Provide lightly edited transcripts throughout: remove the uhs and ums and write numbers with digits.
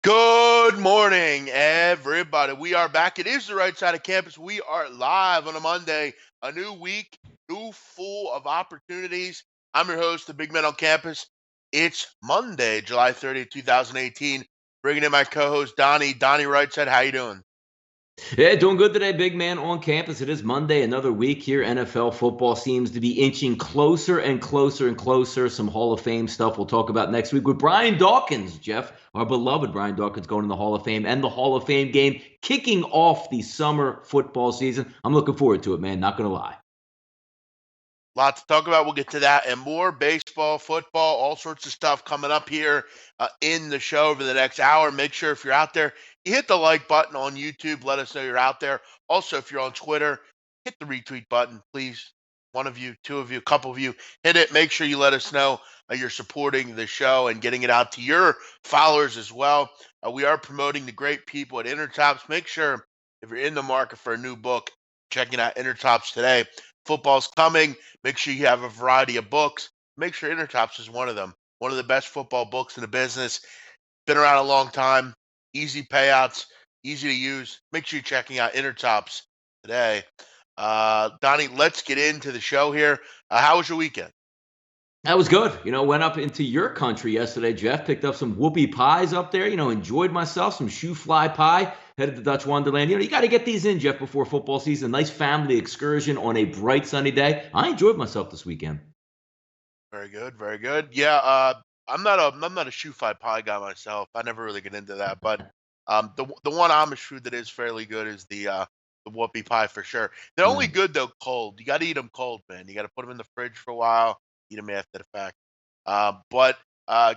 Good morning, everybody. We are back. It is the right side of campus. We are live on a Monday, a new week, new full of opportunities. I'm your host, the Big Man on Campus. It's Monday, July 30th, 2018. Bringing in my co-host, Donnie Rightside. How you doing? Yeah, doing good today, big man on campus. It is Monday, another week here. NFL football seems to be inching closer and closer and closer. Some Hall of Fame stuff we'll talk about next week with Brian Dawkins, Jeff, our beloved Brian Dawkins going in the Hall of Fame and the Hall of Fame game kicking off the summer football season. I'm looking forward to it, man. Not going to lie. Lots to talk about. We'll get to that and more. Baseball, football, all sorts of stuff coming up here in the show over the next hour. Make sure if you're out there, you hit the like button on YouTube. Let us know you're out there. Also, if you're on Twitter, hit the retweet button, please. One of you, two of you, a couple of you, hit it. Make sure you let us know you're supporting the show and getting it out to your followers as well. We are promoting the great people at Intertops. Make sure if you're in the market for a new book, checking out Intertops today. Football's coming. Make sure you have a variety of books. Make sure Intertops is one of them. One of the best football books in the business. Been around a long time. Easy payouts, easy to use. Make sure you're checking out Intertops today. Donnie, let's get into the show here. How was your weekend? That was good. Went up into your country yesterday, Jeff. Picked up some whoopie pies up there. Enjoyed myself. Some shoe fly pie. Headed to Dutch Wonderland. You got to get these in, Jeff, before football season. Nice family excursion on a bright sunny day. I enjoyed myself this weekend. Very good, very good. Yeah, I'm not a shoe fi pie guy myself. I never really get into that, but the one Amish food that is fairly good is the whoopie pie for sure. They're only Mm. good though cold. You got to eat them cold, man. You got to put them in the fridge for a while. Eat them after the fact. But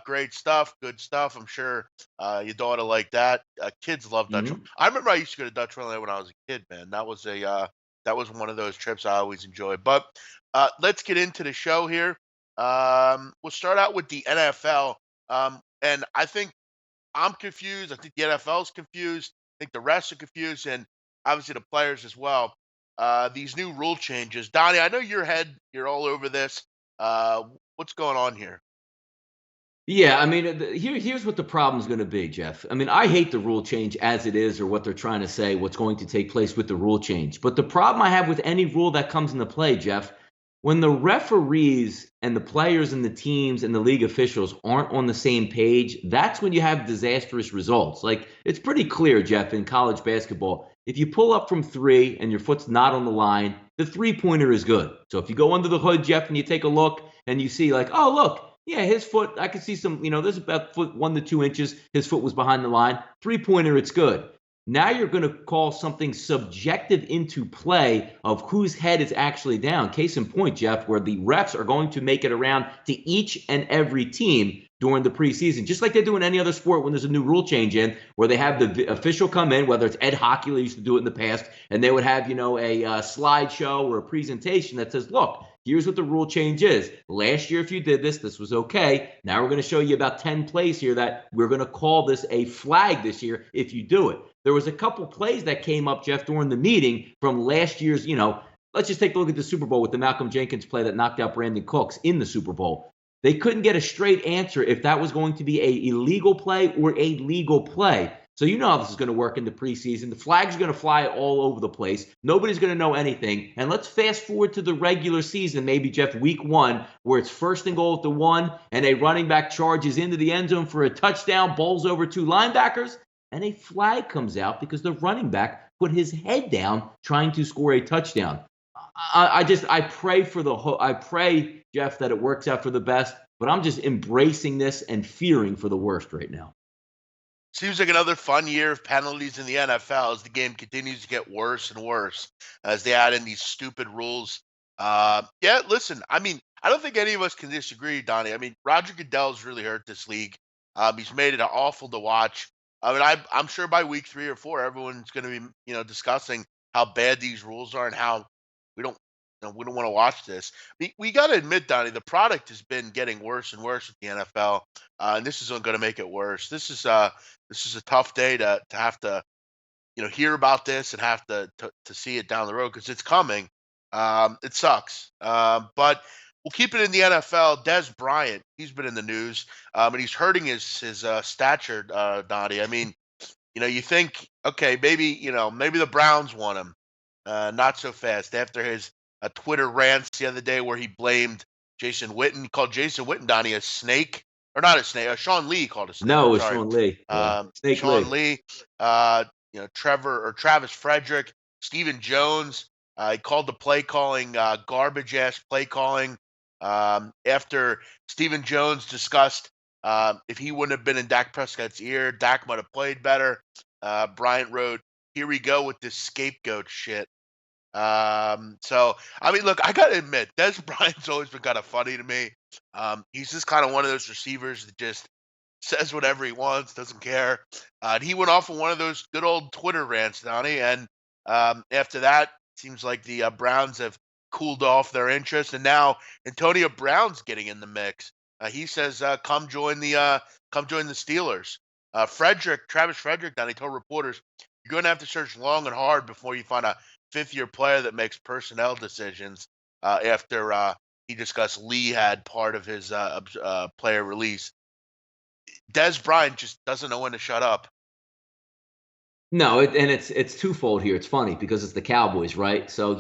great stuff, good stuff. I'm sure your daughter like that. Kids love Dutch. Mhm. I remember I used to go to Dutch Wonderland when I was a kid, man. That was one of those trips I always enjoyed. But let's get into the show here. We'll start out with the NFL. And I think I'm confused. I think the NFL's confused. I think the refs are confused, and obviously the players as well. These new rule changes. Donnie, I know you're all over this. What's going on here? Yeah, I mean, here's what the problem's going to be, Jeff. I mean, I hate the rule change as it is, or what they're trying to say, what's going to take place with the rule change. But the problem I have with any rule that comes into play, Jeff, when the referees and the players and the teams and the league officials aren't on the same page, that's when you have disastrous results. Like, it's pretty clear, Jeff, in college basketball, if you pull up from three and your foot's not on the line, the three-pointer is good. So if you go under the hood, Jeff, and you take a look and you see, like, oh, look, yeah, his foot, I could see some, there's about foot 1 to 2 inches. His foot was behind the line. Three-pointer, it's good. Now you're going to call something subjective into play of whose head is actually down. Case in point, Jeff, where the refs are going to make it around to each and every team during the preseason, just like they do in any other sport when there's a new rule change in, where they have the official come in, whether it's Ed Hockey, used to do it in the past, and they would have, a slideshow or a presentation that says, look, here's what the rule change is. Last year, if you did this, this was okay. Now we're going to show you about 10 plays here that we're going to call this a flag this year if you do it. There was a couple plays that came up, Jeff, during the meeting from last year's, let's just take a look at the Super Bowl with the Malcolm Jenkins play that knocked out Brandon Cooks in the Super Bowl. They couldn't get a straight answer if that was going to be a illegal play or a legal play. So you know how this is going to work in the preseason. The flags are going to fly all over the place. Nobody's going to know anything. And let's fast forward to the regular season, maybe, Jeff, week 1, where it's first and goal at the 1, and a running back charges into the end zone for a touchdown, bowls over 2 linebackers, and a flag comes out because the running back put his head down trying to score a touchdown. I pray I pray, Jeff, that it works out for the best, but I'm just embracing this and fearing for the worst right now. Seems like another fun year of penalties in the NFL as the game continues to get worse and worse as they add in these stupid rules. Yeah, listen, I mean, I don't think any of us can disagree, Donnie. I mean, Roger Goodell's really hurt this league. He's made it awful to watch. I mean, I'm sure by week 3 or 4, everyone's going to be, discussing how bad these rules are and how we don't, we don't want to watch this. We got to admit, Donnie, the product has been getting worse and worse with the NFL, and this is going to make it worse. This is a tough day to have to hear about this and have to see it down the road because it's coming. It sucks, but We'll keep it in the NFL. Des Bryant, he's been in the news, and he's hurting his stature, Donnie. I mean, you think, okay, maybe the Browns want him. Not so fast. After his Twitter rants the other day where he blamed Jason Witten, he called Jason Witten, Donnie, a snake, or not a snake. Sean Lee called a snake. No, it I'm was sorry. Sean Lee. Yeah. Snake Sean Lee. Lee, Trevor or Travis Frederick, Stephen Jones. He called the play calling garbage ass play calling. After Stephen Jones discussed if he wouldn't have been in Dak Prescott's ear, Dak might have played better. Bryant wrote, "Here we go with this scapegoat shit." So I mean, look, I gotta admit, Des Bryant's always been kind of funny to me. He's just kind of one of those receivers that just says whatever he wants, doesn't care. And he went off on one of those good old Twitter rants, Donnie. And after that, seems like the Browns have cooled off their interest, and now Antonio Brown's getting in the mix. He says, come join the Steelers." Travis Frederick, Donnie told reporters, "You're going to have to search long and hard before you find a fifth-year player that makes personnel decisions." After he discussed Lee had part of his player release. Des Bryant just doesn't know when to shut up. No, and it's twofold here. It's funny because it's the Cowboys, right? So,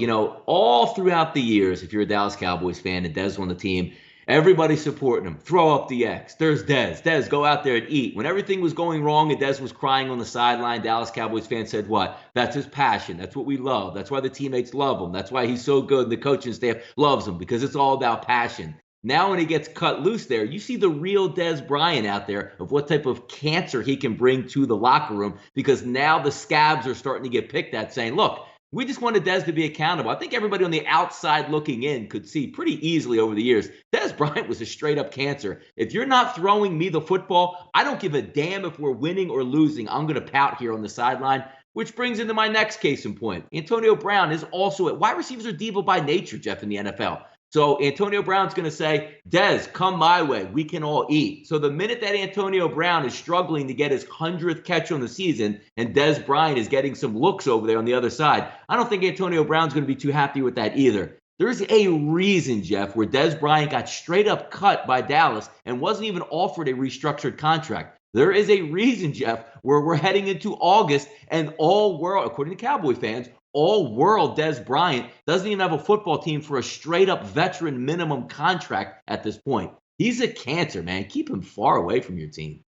all throughout the years, if you're a Dallas Cowboys fan and Dez on the team, everybody's supporting him. Throw up the X. There's Dez. Dez, go out there and eat. When everything was going wrong and Dez was crying on the sideline, Dallas Cowboys fans said, what? That's his passion. That's what we love. That's why the teammates love him. That's why he's so good and the coaching staff loves him, because it's all about passion. Now, when he gets cut loose there, you see the real Des Bryant out there of what type of cancer he can bring to the locker room, because now the scabs are starting to get picked at, saying, look, we just wanted Des to be accountable. I think everybody on the outside looking in could see pretty easily over the years, Des Bryant was a straight up cancer. If you're not throwing me the football, I don't give a damn if we're winning or losing. I'm going to pout here on the sideline. Which brings into my next case in point. Antonio Brown is also wide receivers are diva by nature, Jeff, in the NFL. So Antonio Brown's going to say, Dez, come my way. We can all eat. So the minute that Antonio Brown is struggling to get his 100th catch on the season and Dez Bryant is getting some looks over there on the other side, I don't think Antonio Brown's going to be too happy with that either. There's a reason, Jeff, where Dez Bryant got straight up cut by Dallas and wasn't even offered a restructured contract. There is a reason, Jeff, where we're heading into August and all world, according to Cowboy fans, all world Dez Bryant doesn't even have a football team for a straight up veteran minimum contract at this point. He's a cancer, man. Keep him far away from your team.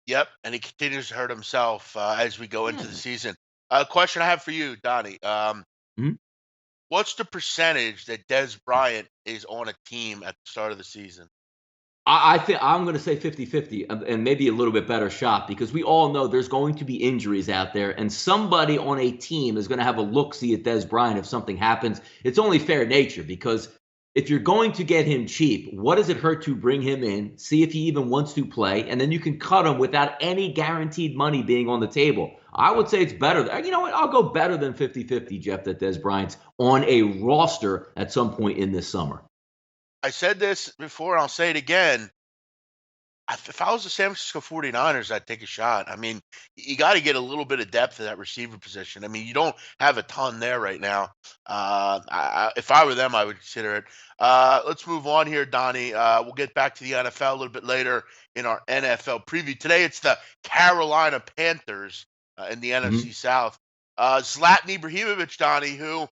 Yep, and he continues to hurt himself as we go into the Yeah. season. Question I have for you, Donnie. Mhm. What's the percentage that Des Bryant is on a team at the start of the season? I think I'm going to say 50-50 and maybe a little bit better shot, because we all know there's going to be injuries out there and somebody on a team is going to have a look-see at Des Bryant if something happens. It's only fair nature, because if you're going to get him cheap, what does it hurt to bring him in, see if he even wants to play, and then you can cut him without any guaranteed money being on the table. I would say it's better. You know what? I'll go better than 50-50, Jeff, that Des Bryant's on a roster at some point in this summer. I said this before, and I'll say it again. If I was the San Francisco 49ers, I'd take a shot. I mean, you got to get a little bit of depth at that receiver position. I mean, you don't have a ton there right now. If I were them, I would consider it. Let's move on here, Donnie. We'll get back to the NFL a little bit later in our NFL preview. Today, it's the Carolina Panthers in the NFC South. Zlatan Ibrahimovic, Donnie, who,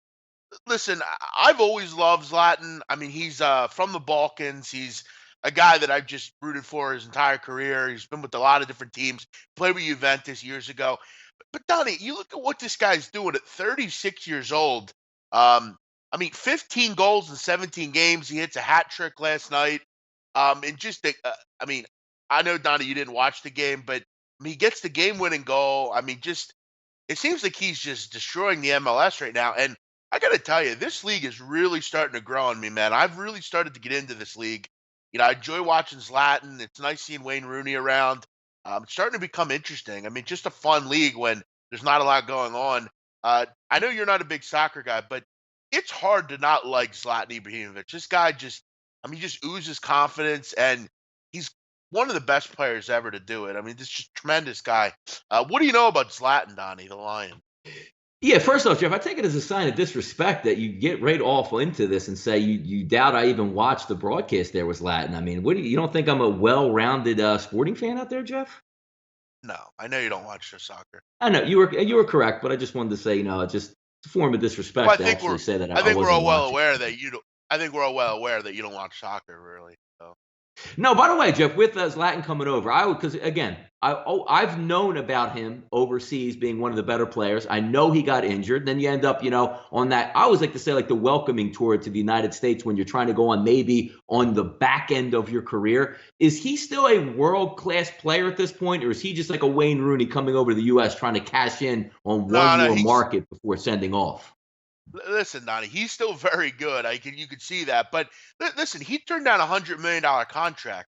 listen, I've always loved Zlatan. I mean, he's from the Balkans. He's a guy that I've just rooted for his entire career. He's been with a lot of different teams. Played with Juventus years ago. But Donnie, you look at what this guy's doing at 36 years old. I mean, 15 goals in 17 games. He hits a hat trick last night. And just, I mean, I know, Donnie, you didn't watch the game, but I mean, he gets the game-winning goal. I mean, just it seems like he's just destroying the MLS right now. And I got to tell you, this league is really starting to grow on me, man. I've really started to get into this league. I enjoy watching Zlatan. It's nice seeing Wayne Rooney around. It's starting to become interesting. I mean, just a fun league when there's not a lot going on. I know you're not a big soccer guy, but it's hard to not like Zlatan Ibrahimovic. This guy just, I mean, just oozes confidence, and he's one of the best players ever to do it. I mean, this just tremendous guy. What do you know about Zlatan, Donnie, the Lion? Yeah, first off, Jeff, I take it as a sign of disrespect that you get right off into this and say you doubt I even watched the broadcast there was Latin. I mean, what do you don't think I'm a well-rounded sporting fan out there, Jeff? No, I know you don't watch the soccer. I know you were correct, but I just wanted to say, just a form of Well, disrespect to actually say that I I think we're wasn't all well watching. aware that you don't. I think we're all well aware that you don't watch soccer, really. So No, by the way, Jeff, with Zlatan coming over, because again, I've known about him overseas being one of the better players. I know he got injured. Then you end up, on that. I always like to say, like the welcoming tour to the United States when you're trying to go on maybe on the back end of your career. Is he still a world class player at this point, or is he just like a Wayne Rooney coming over to the U.S. trying to cash in on one no, no, more market before sending off? listen, Donnie, he's still very good. You could see that. But listen, he turned down $100 million contract,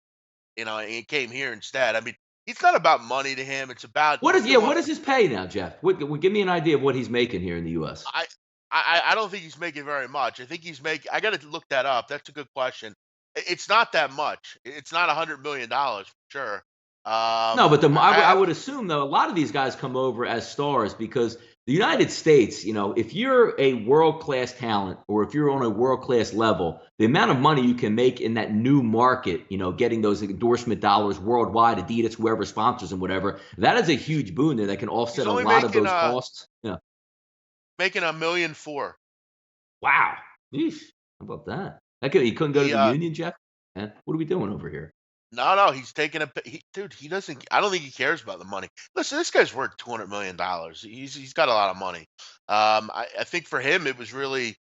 and came here instead. I mean, it's not about money to him. It's about he still What wants is to. his pay now, Jeff? Give me an idea of what he's making here in the U.S. I, I don't think he's making very much. I think he's making. I got to look that up. That's a good question. It's not that much. It's not $100 million for sure. No, but I I have would to. assume though a lot of these guys come over as stars because the United States, if you're a world class talent or if you're on a world class level, the amount of money you can make in that new market, getting those endorsement dollars worldwide, Adidas, whoever sponsors and whatever, that is a huge boon there that can He's offset a only lot of those costs. Yeah. making $1,400,000. Wow. Yeesh. How about that? He couldn't go to He the union, Jeff? What are we doing over here? No, he's taking dude. He doesn't. I don't think he cares about the money. Listen, this guy's worth $200 million. He's got a lot of money. I think for him it was really.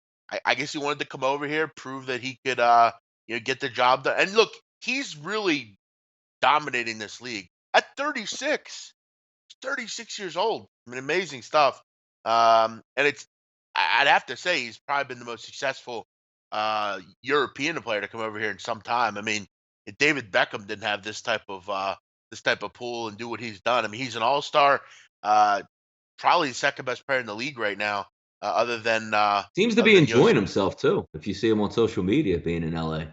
I guess he wanted to come over here, prove that he could, get the job done. And look, he's really dominating this league at 36. 36 years old. I mean, amazing stuff. And I'd have to say he's probably been the most successful European player to come over here in some time. I mean, if David Beckham didn't have this type of pool and do what he's done. I mean, he's an all-star, uh, probably the second best player in the league right now, Seems to other be than enjoying Yoshi. himself too, if you see him on social media being in LA.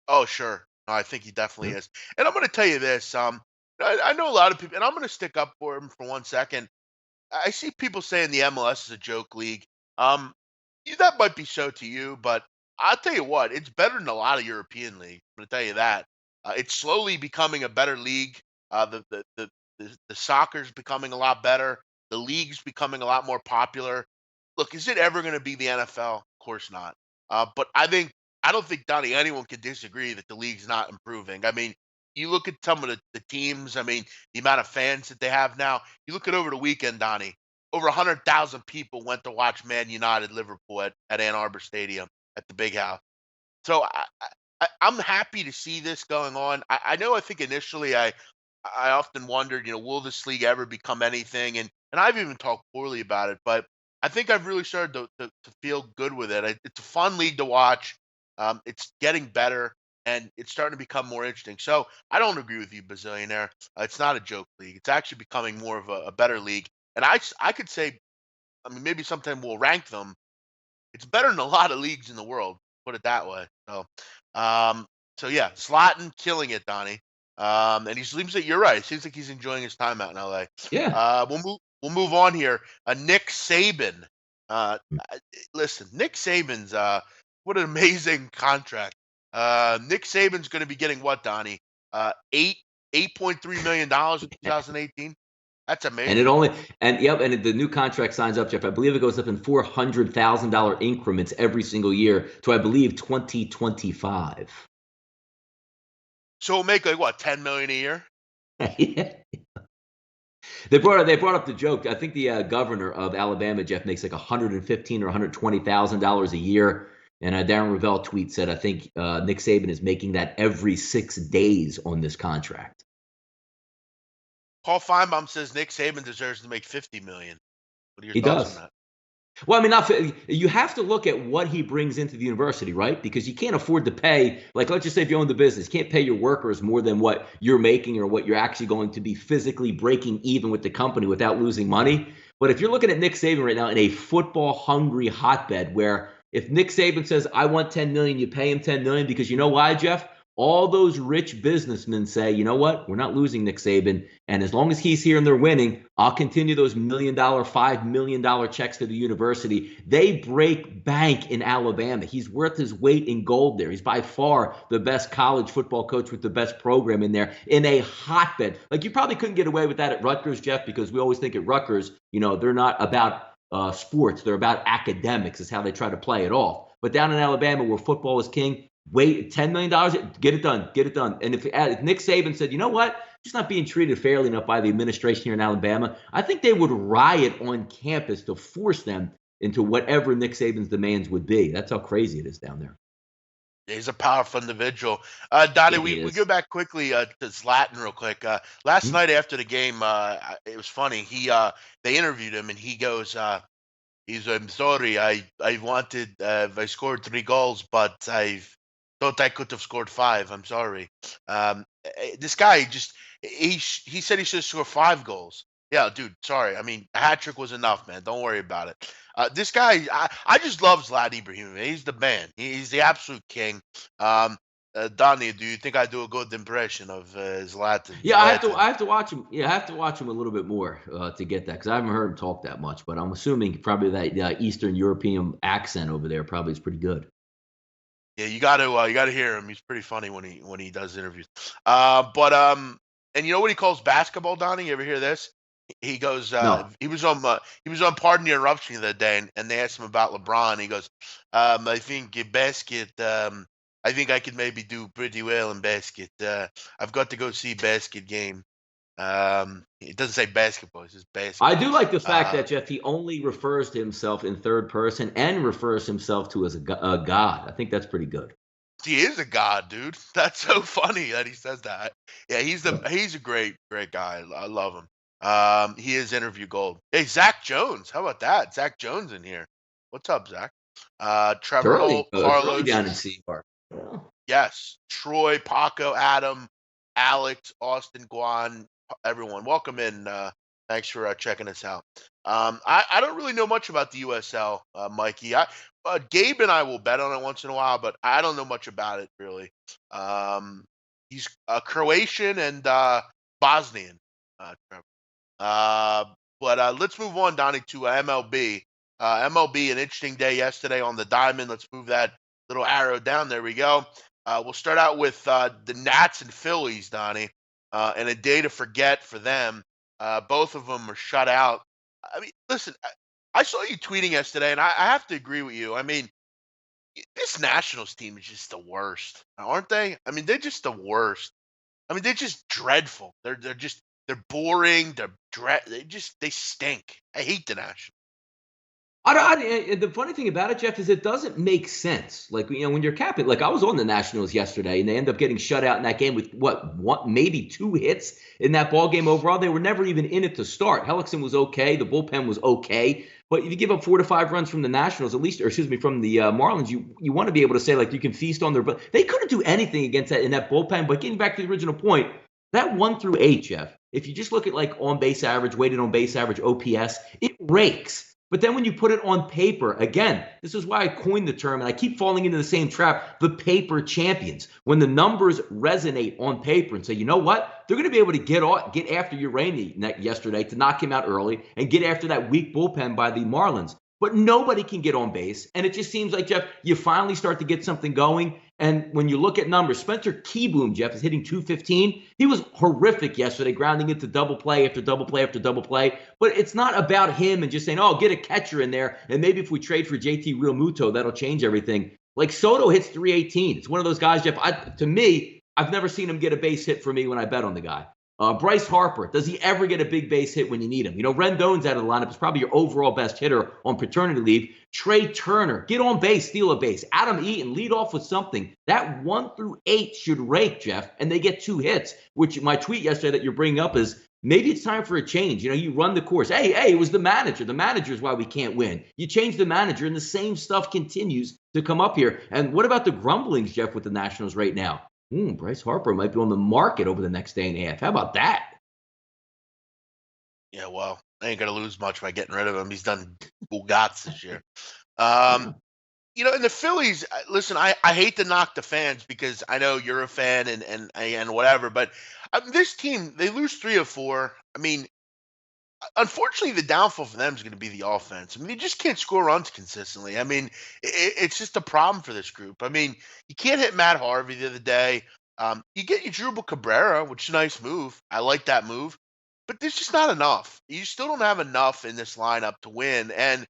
Oh, sure. No, I think he definitely is. And I'm going to tell you this. I know a lot of people, and I'm going to stick up for him for 1 second. I see people saying the MLS is a joke league. Um, that might be so to you, but I'll tell you what, it's better than a lot of European leagues. I'm going to tell you that. It's slowly becoming a better league. The soccer's becoming a lot better. The league's becoming a lot more popular. Look, is it ever going to be the NFL? Of course not. But I don't think Donnie anyone can disagree that the league's not improving. I mean, you look at some of the teams. I mean, the amount of fans that they have now. You look at over the weekend, Donnie. Over 100,000 people went to watch Man United Liverpool at Ann Arbor Stadium at the Big House. So I'm happy to see this going on. I know. I think initially I often wondered, will this league ever become anything? And I've even talked poorly about it, but I think I've really started to feel good with it. It's a fun league to watch. It's getting better and it's starting to become more interesting. So I don't agree with you, Bazillionaire. It's not a joke league. It's actually becoming more of a better league. And I could say, I mean, maybe sometime we'll rank them. It's better than a lot of leagues in the world, put it that way. Um, so yeah, Zlatan killing it, Donnie. And he seems that you're right. It seems like he's enjoying his time out in LA. Yeah. We'll move on here. Nick Saban. Listen, Nick Saban's what an amazing contract. Nick Saban's going to be getting what, Donnie? $8.3 million in 2018. That's And it amazing. only and yep, and the new contract signs up, Jeff. I believe it goes up in $400,000 increments every single year to I believe 2025. So we'll make like what, 10 million a year? Yeah. They brought up the joke. I think the governor of Alabama, Jeff, makes like 115 or $120,000 a year. And Darren Rovell tweet said, I think Nick Saban is making that every 6 days on this contract. Paul Feinbaum says Nick Saban deserves to make 50 million. What are your He thoughts on does. that? Well, I mean, you have to look at what he brings into the university, right? Because you can't afford to pay, like, let's just say if you own the business, you can't pay your workers more than what you're making or what you're actually going to be physically breaking even with the company without losing money. But if you're looking at Nick Saban right now in a football hungry hotbed where if Nick Saban says, I want 10 million, you pay him 10 million because you know why, Jeff? all those rich businessmen say, you know what? We're not losing Nick Saban. And as long as he's here and they're winning, I'll continue those $1 million, $5 million checks to the university. They break bank in Alabama. He's worth his weight in gold there. He's by far the best college football coach with the best program in there in a hotbed. Like, you probably couldn't get away with that at Rutgers, Jeff, because we always think at Rutgers, they're not about sports. They're about academics is how they try to play it off. But down in Alabama, where football is king, wait, $10 million, get it done, get it done. And if Nick Saban said, you know what, just not being treated fairly enough by the administration here in Alabama, I think they would riot on campus to force them into whatever Nick Saban's demands would be. That's how crazy it is down there. He's a powerful individual. Donnie, we go back quickly to Zlatan real quick. Last night after the game, it was funny. They interviewed him, and he goes, I'm sorry. I scored 3 goals, but I thought I could have scored 5. I'm sorry. This guy he said he should score 5 goals. Yeah, dude. Sorry. I mean, a hat trick was enough, man. Don't worry about it. This guy, I just love Zlatan Ibrahimovic. He's the man. He's the absolute king. Donnie, do you think I do a good impression of Zlatan? Yeah, I have to watch him. Yeah, I have to watch him a little bit more to get that, because I haven't heard him talk that much. But I'm assuming probably that Eastern European accent over there probably is pretty good. Yeah, you got to hear him. He's pretty funny when he does interviews. And you know what he calls basketball, Donnie? You ever hear this? He goes, No. he was on Pardon the Interruption the other day, and they asked him about LeBron. He goes, I think in basket, I think I could maybe do pretty well in basket. I've got to go see basket game. It doesn't say basketball; it says basket. I do like the fact that, Jeff, he only refers to himself in third person and refers himself to as a god. I think that's pretty good. He is a god, dude. That's so funny that he says that. Yeah, he's a great guy. I love him. He is interview gold. Hey, Zach Jones, how about that? Zach Jones in here. What's up, Zach? Trevor Holt, Carlos down in Seahawk. Yeah. Yes, Troy, Paco, Adam, Alex, Austin, Guan, everyone. Welcome in. Thanks for checking us out. I don't really know much about the USL, Mikey. Gabe and I will bet on it once in a while, but I don't know much about it really. He's Croatian and Bosnian. Trevor. But let's move on, Donnie, to MLB. MLB, an interesting day yesterday on the diamond. Let's move that little arrow down. There we go. We'll start out with the Nats and Phillies, Donnie, and a day to forget for them. Both of them are shut out. I mean, listen, I saw you tweeting yesterday, and I have to agree with you. I mean, this Nationals team is just the worst, aren't they? I mean, they're just the worst. I mean, they're just dreadful. They're boring. They stink. I hate the Nationals. The funny thing about it, Jeff, is it doesn't make sense. Like, when you're capping, like I was on the Nationals yesterday, and they end up getting shut out in that game with maybe 2 hits in that ball game overall. They were never even in it to start. Hellickson was okay. The bullpen was okay. But if you give up 4 to 5 runs from the Nationals, from the Marlins, you want to be able to say, like, you can feast on their. But they couldn't do anything against that in that bullpen. But getting back to the original point, that 1 through 8, Jeff, if you just look at like on base average, weighted on base average, OPS, it rakes. But then when you put it on paper, again, this is why I coined the term, and I keep falling into the same trap, the paper champions. When the numbers resonate on paper and say, you know what? They're going to be able to get after Urani yesterday to knock him out early and get after that weak bullpen by the Marlins. But nobody can get on base. And it just seems like, Jeff, you finally start to get something going. And when you look at numbers, Spencer Keyboom, Jeff, is hitting 215. He was horrific yesterday, grounding into double play after double play after double play. But it's not about him and just saying, oh, get a catcher in there. And maybe if we trade for JT Realmuto, that'll change everything. Like Soto hits 318. It's one of those guys, Jeff, to me, I've never seen him get a base hit for me when I bet on the guy. Bryce Harper, does he ever get a big base hit when you need him? Rendon's out of the lineup. Is probably your overall best hitter on paternity leave. Trey Turner, get on base, steal a base. Adam Eaton, lead off with something. That 1 through 8 should rake, Jeff, and they get 2 hits, which my tweet yesterday that you're bringing up is maybe it's time for a change. You run the course. Hey, it was the manager. The manager is why we can't win. You change the manager, and the same stuff continues to come up here. And what about the grumblings, Jeff, with the Nationals right now? Bryce Harper might be on the market over the next day and a half. How about that? Yeah, well, I ain't going to lose much by getting rid of him. He's done Bugats this year. And the Phillies, listen, I hate to knock the fans because I know you're a fan and whatever, but this team, they lose 3 of 4. I mean, unfortunately, the downfall for them is going to be the offense. I mean, they just can't score runs consistently. I mean, it's just a problem for this group. I mean, you can't hit Matt Harvey the other day. You get your Drupal Cabrera, which is a nice move. I like that move, but there's just not enough. You still don't have enough in this lineup to win. And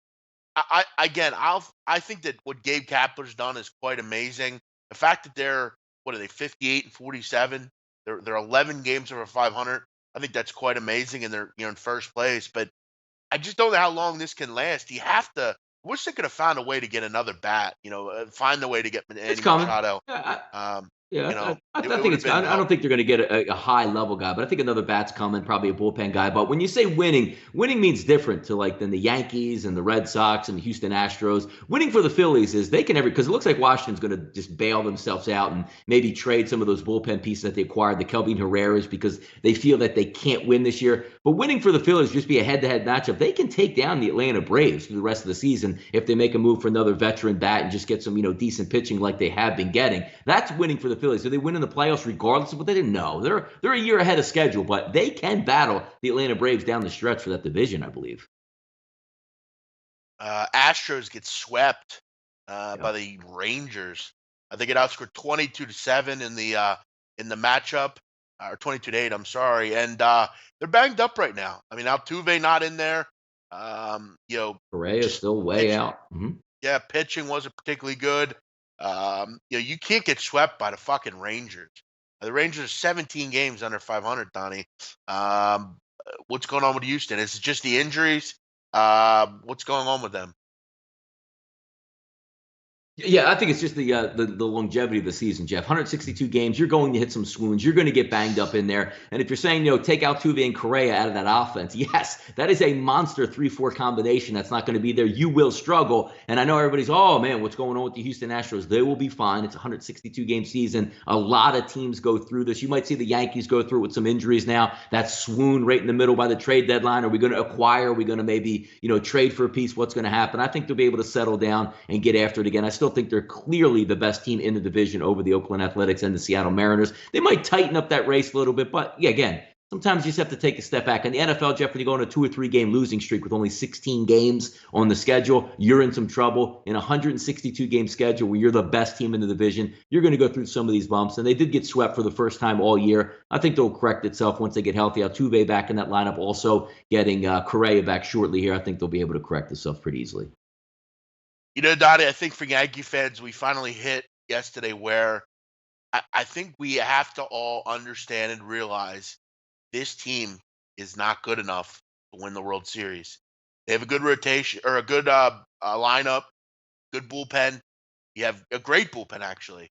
again, I think that what Gabe Kapler's done is quite amazing. The fact that they're what are they 58 and 47? They're 11 games over 500. I think that's quite amazing, and they're in first place. But I just don't know how long this can last. You have to. I wish they could have found a way to get another bat. Find a way to get It's Manny coming. Machado. Yeah, You know, I it think would have it's. been I don't helpful. think they're going to get a high level guy, but I think another bat's coming, probably a bullpen guy. But when you say winning, winning means different to than the Yankees and the Red Sox and the Houston Astros. Winning for the Phillies is they can because it looks like Washington's going to just bail themselves out and maybe trade some of those bullpen pieces that they acquired, the Kelvin Herreras, because they feel that they can't win this year. But winning for the Phillies just be a head-to-head matchup. They can take down the Atlanta Braves for the rest of the season if they make a move for another veteran bat and just get some decent pitching like they have been getting. That's winning for the Phillies. Do they win in the playoffs regardless of what they didn't know? They're a year ahead of schedule, but they can battle the Atlanta Braves down the stretch for that division, I believe. Astros get swept Yeah. by the Rangers. I think it outscored 22-7 in the matchup, or 22-8. I'm sorry, and they're banged up right now. I mean, Altuve not in there. Correa is Just still way pitch. out. Yeah, pitching wasn't particularly good. You can't get swept by the fucking Rangers. The Rangers are 17 games under 500, Donnie. What's going on with Houston? Is it just the injuries? What's going on with them? Yeah, I think it's just the longevity of the season, Jeff. 162 games, you're going to hit some swoons. You're going to get banged up in there. And if you're saying, take out Tuve and Correa out of that offense, yes, that is a monster 3-4 combination that's not going to be there. You will struggle. And I know everybody's, oh, man, what's going on with the Houston Astros? They will be fine. It's a 162-game season. A lot of teams go through this. You might see the Yankees go through it with some injuries now. That swoon right in the middle by the trade deadline. Are we going to acquire? Are we going to maybe, trade for a piece? What's going to happen? I think they'll be able to settle down and get after it again. I still think they're clearly the best team in the division over the Oakland Athletics and the Seattle Mariners. They might tighten up that race a little bit, but yeah, again, sometimes you just have to take a step back. In the NFL, Jeff, when you go on a 2 or 3 game losing streak with only 16 games on the schedule, you're in some trouble. In a 162 game schedule where you're the best team in the division, you're going to go through some of these bumps. And they did get swept for the first time all year. I think they'll correct itself once they get healthy. Altuve back in that lineup, also getting Correa back shortly here. I think they'll be able to correct themselves pretty easily. Dottie, I think for Yankee fans, we finally hit yesterday where I think we have to all understand and realize this team is not good enough to win the World Series. They have a good rotation or a good lineup, good bullpen. You have a great bullpen, actually.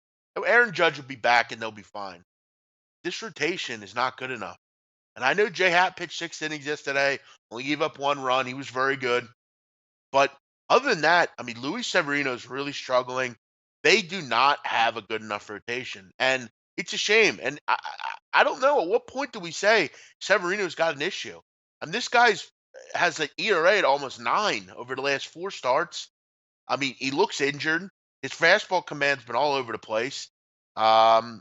Aaron Judge will be back and they'll be fine. This rotation is not good enough. And I know J Happ pitched 6 innings yesterday, only gave up 1 run. He was very good. But other than that, I mean, Luis Severino is really struggling. They do not have a good enough rotation, and it's a shame. And I don't know at what point do we say Severino's got an issue? And this guy's has an ERA at almost 9 over the last 4 starts. I mean, he looks injured. His fastball command's been all over the place, um,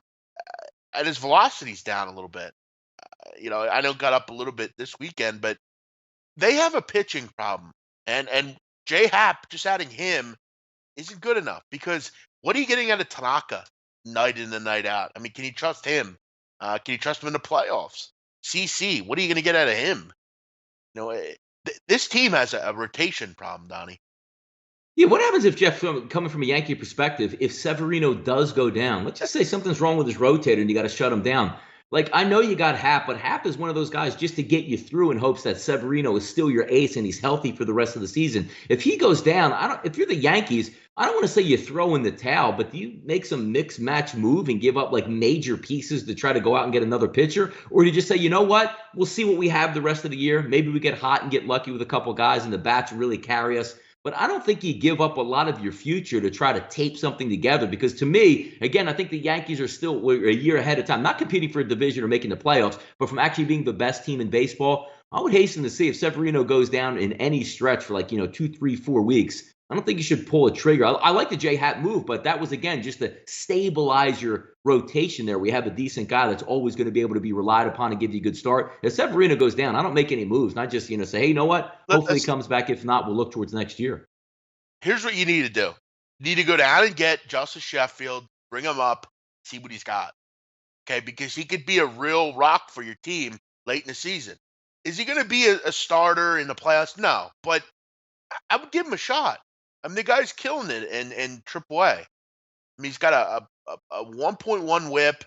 and his velocity's down a little bit. I know it got up a little bit this weekend, but they have a pitching problem, and J Happ just adding him isn't good enough because what are you getting out of Tanaka night in and night out? I mean, can you trust him? Can you trust him in the playoffs? CC, what are you going to get out of him? This team has a rotation problem, Donnie. Yeah, what happens if Jeff, coming from a Yankee perspective, if Severino does go down? Let's just say something's wrong with his rotator and you got to shut him down. Like, I know you got Hap, but Hap is one of those guys just to get you through in hopes that Severino is still your ace and he's healthy for the rest of the season. If he goes down, if you're the Yankees, I don't want to say you throw in the towel, but do you make some mix match move and give up like major pieces to try to go out and get another pitcher? Or do you just say, you know what? We'll see what we have the rest of the year. Maybe we get hot and get lucky with a couple guys and the bats really carry us. But I don't think you give up a lot of your future to try to tape something together because to me, again, I think the Yankees are still a year ahead of time, not competing for a division or making the playoffs, but from actually being the best team in baseball. I would hasten to see if Severino goes down in any stretch for 2, 3, 4 weeks. I don't think you should pull a trigger. I like the J Hat move, but that was, again, just to stabilize your rotation there. We have a decent guy that's always going to be able to be relied upon and give you a good start. If Severino goes down, I don't make any moves. Not just, say, hey, you know what? Hopefully he Let's comes back. If not, we'll look towards next year. Here's what you need to do. You need to go down and get Justice Sheffield, bring him up, see what he's got. Okay, because he could be a real rock for your team late in the season. Is he going to be a starter in the playoffs? No, but I would give him a shot. I mean, the guy's killing it in AAA. I mean, he's got a 1.1 whip,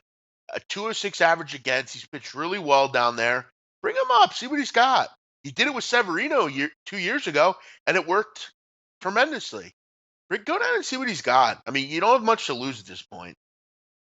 a 206 average against. He's pitched really well down there. Bring him up, see what he's got. He did it with Severino 2 years ago, and it worked tremendously. Go down and see what he's got. I mean, you don't have much to lose at this point.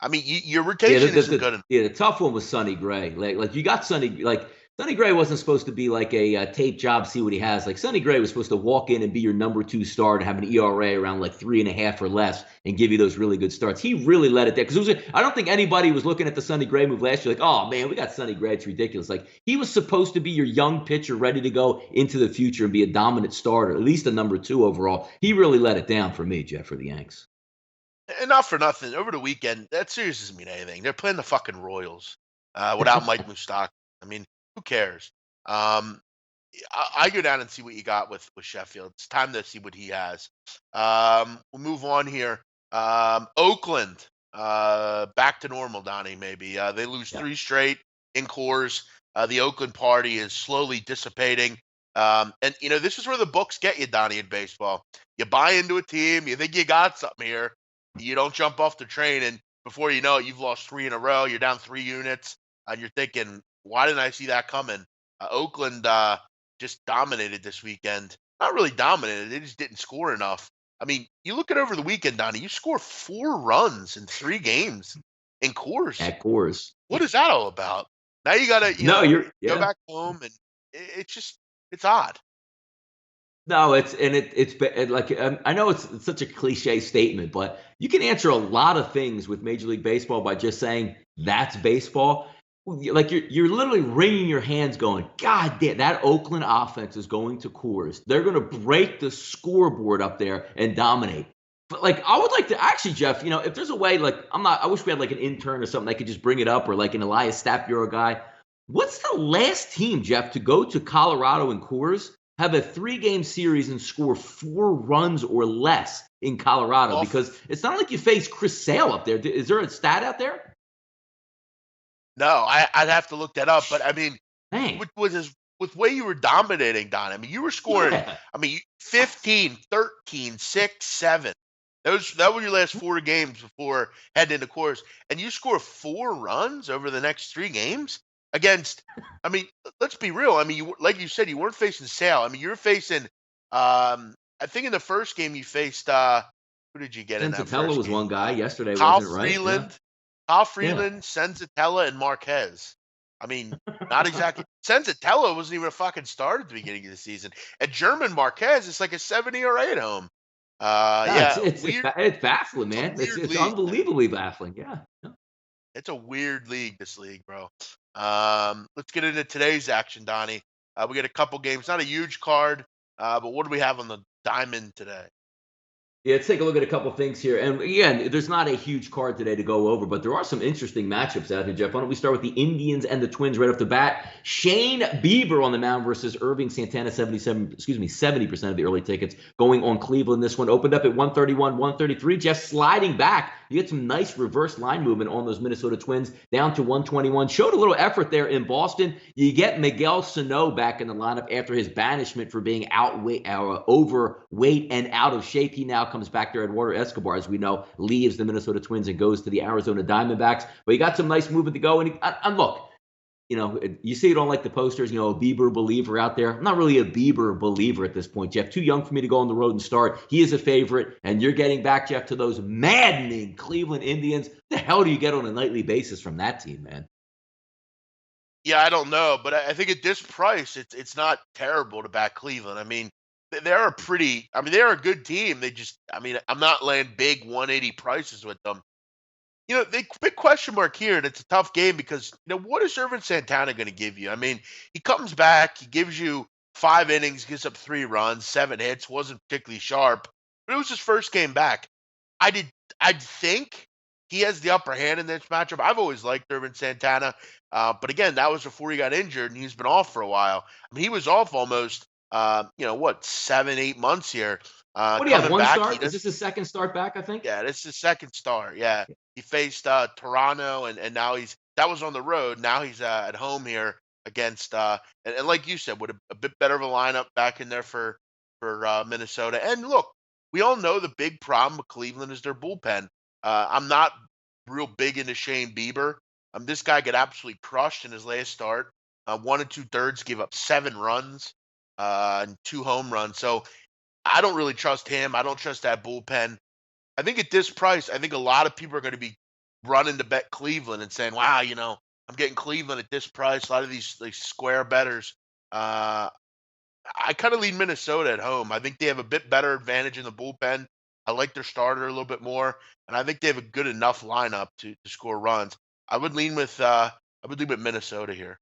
I mean, your Yeah, rotation isn't good enough. the tough one was Sonny Gray. Like you got Sonny Gray wasn't supposed to be like a tape job, see what he has. Like Sonny Gray was supposed to walk in and be your number 2 start and have an ERA around like 3.5 or less and give you those really good starts. He really let it there because I don't think anybody was looking at the Sonny Gray move last year like, oh man, we got Sonny Gray. It's ridiculous. Like he was supposed to be your young pitcher ready to go into the future and be a dominant starter, at least a number 2 overall. He really let it down for me, Jeff, for the Yanks. And not for nothing, over the weekend, that series doesn't mean anything. They're playing the fucking Royals without Mike Moustakas. I mean, who cares? Um, I go down and see what you got with Sheffield. It's time to see what he has. We'll move on here. Oakland, back to normal, Donnie, maybe. They lose Yeah. 3 straight in Coors. The Oakland party is slowly dissipating. And, this is where the books get you, Donnie, in baseball. You buy into a team, you think you got something here. You don't jump off the train, and before you know it, you've lost 3 in a row. You're down 3 units, and you're thinking, why didn't I see that coming? Oakland just dominated this weekend. Not really dominated. They just didn't score enough. I mean, you look at over the weekend, Donnie, you score 4 runs in 3 games in Coors. At Coors. What is that all about? Now you got to, No, you're go yeah. back home, and it's odd. No, like I know it's such a cliche statement, but you can answer a lot of things with Major League Baseball by just saying that's baseball. Like you're literally wringing your hands, going, God damn, that Oakland offense is going to Coors. They're going to break the scoreboard up there and dominate. But like I would like to actually, Jeff, if there's a way, like I wish we had like an intern or something that could just bring it up, or like an Elias Stapuro guy. What's the last team, Jeff, to go to Colorado and Coors, have a 3-game series and score 4 runs or less in Colorado? Because it's not like you face Chris Sale up there. Is there a stat out there? No, I'd have to look that up. But I mean, Dang. with way you were dominating, Don. I mean, you were scoring. Yeah. I mean, 15, 13, 6, 7. That were your last 4 games before heading into Coors, and you score 4 runs over the next 3 games against. I mean, let's be real. I mean, like you said, you weren't facing Sale. I mean, you were facing. I think in the first game you faced. Who did you get in that Senzatella first was game? one guy yesterday, Kyle wasn't it, right? Freeland, Yeah. Kyle Freeland, Senzatella, and Marquez. I mean, not exactly. Senzatella wasn't even a fucking start at the beginning of the season. And German Marquez is like a 70 or 8 at home. Yeah, It's baffling, man. It's unbelievably baffling. Yeah. It's a weird league, this league, bro. Let's get into today's action, Donnie. We got a couple games, not a huge card, but what do we have on the diamond today? Yeah, let's take a look at a couple things here. And again, there's not a huge card today to go over, but there are some interesting matchups out here, Jeff. Why don't we start with the Indians and the Twins right off the bat? Shane Bieber on the mound versus Irving Santana, 70% of the early tickets going on Cleveland. This one opened up at 131, 133. Jeff sliding back. You get some nice reverse line movement on those Minnesota Twins down to 121. Showed a little effort there in Boston. You get Miguel Sano back in the lineup after his banishment for being overweight and out of shape. He now comes back there. Eduardo Escobar, as we know, leaves the Minnesota Twins and goes to the Arizona Diamondbacks. But you got some nice movement to go. And look, you say you don't like the posters, a Bieber believer out there. I'm not really a Bieber believer at this point, Jeff. Too young for me to go on the road and start. He is a favorite, and you're getting back, Jeff, to those maddening Cleveland Indians. What the hell do you get on a nightly basis from that team, man? Yeah, I don't know, but I think at this price, it's not terrible to back Cleveland. I mean, they're they're a good team. I'm not laying big 180 prices with them. The big question mark here, and it's a tough game because, what is Irvin Santana going to give you? I mean, he comes back, he gives you 5 innings, gives up 3 runs, 7 hits, wasn't particularly sharp. but it was his first game back. I did. I think he has the upper hand in this matchup. I've always liked Irvin Santana, but again, that was before he got injured, and he's been off for a while. I mean, he was off almost, what, 7, 8 months here. What do you have? Coming One back, he start? Is does. this his second start back? I think. Yeah, this is his second start. Yeah, he faced Toronto, and now that was on the road. Now he's at home here against and like you said, with a bit better of a lineup back in there for Minnesota. And look, we all know the big problem with Cleveland is their bullpen. I'm not real big into Shane Bieber. This guy got absolutely crushed in his last start. 1 2/3, gave up 7 runs and 2 home runs. So I don't really trust him. I don't trust that bullpen. I think at this price, I think a lot of people are going to be running to bet Cleveland and saying, "Wow, I'm getting Cleveland at this price." A lot of these square betters. Uh, I kind of lean Minnesota at home. I think they have a bit better advantage in the bullpen. I like their starter a little bit more, and I think they have a good enough lineup to score runs. I would lean with Minnesota here.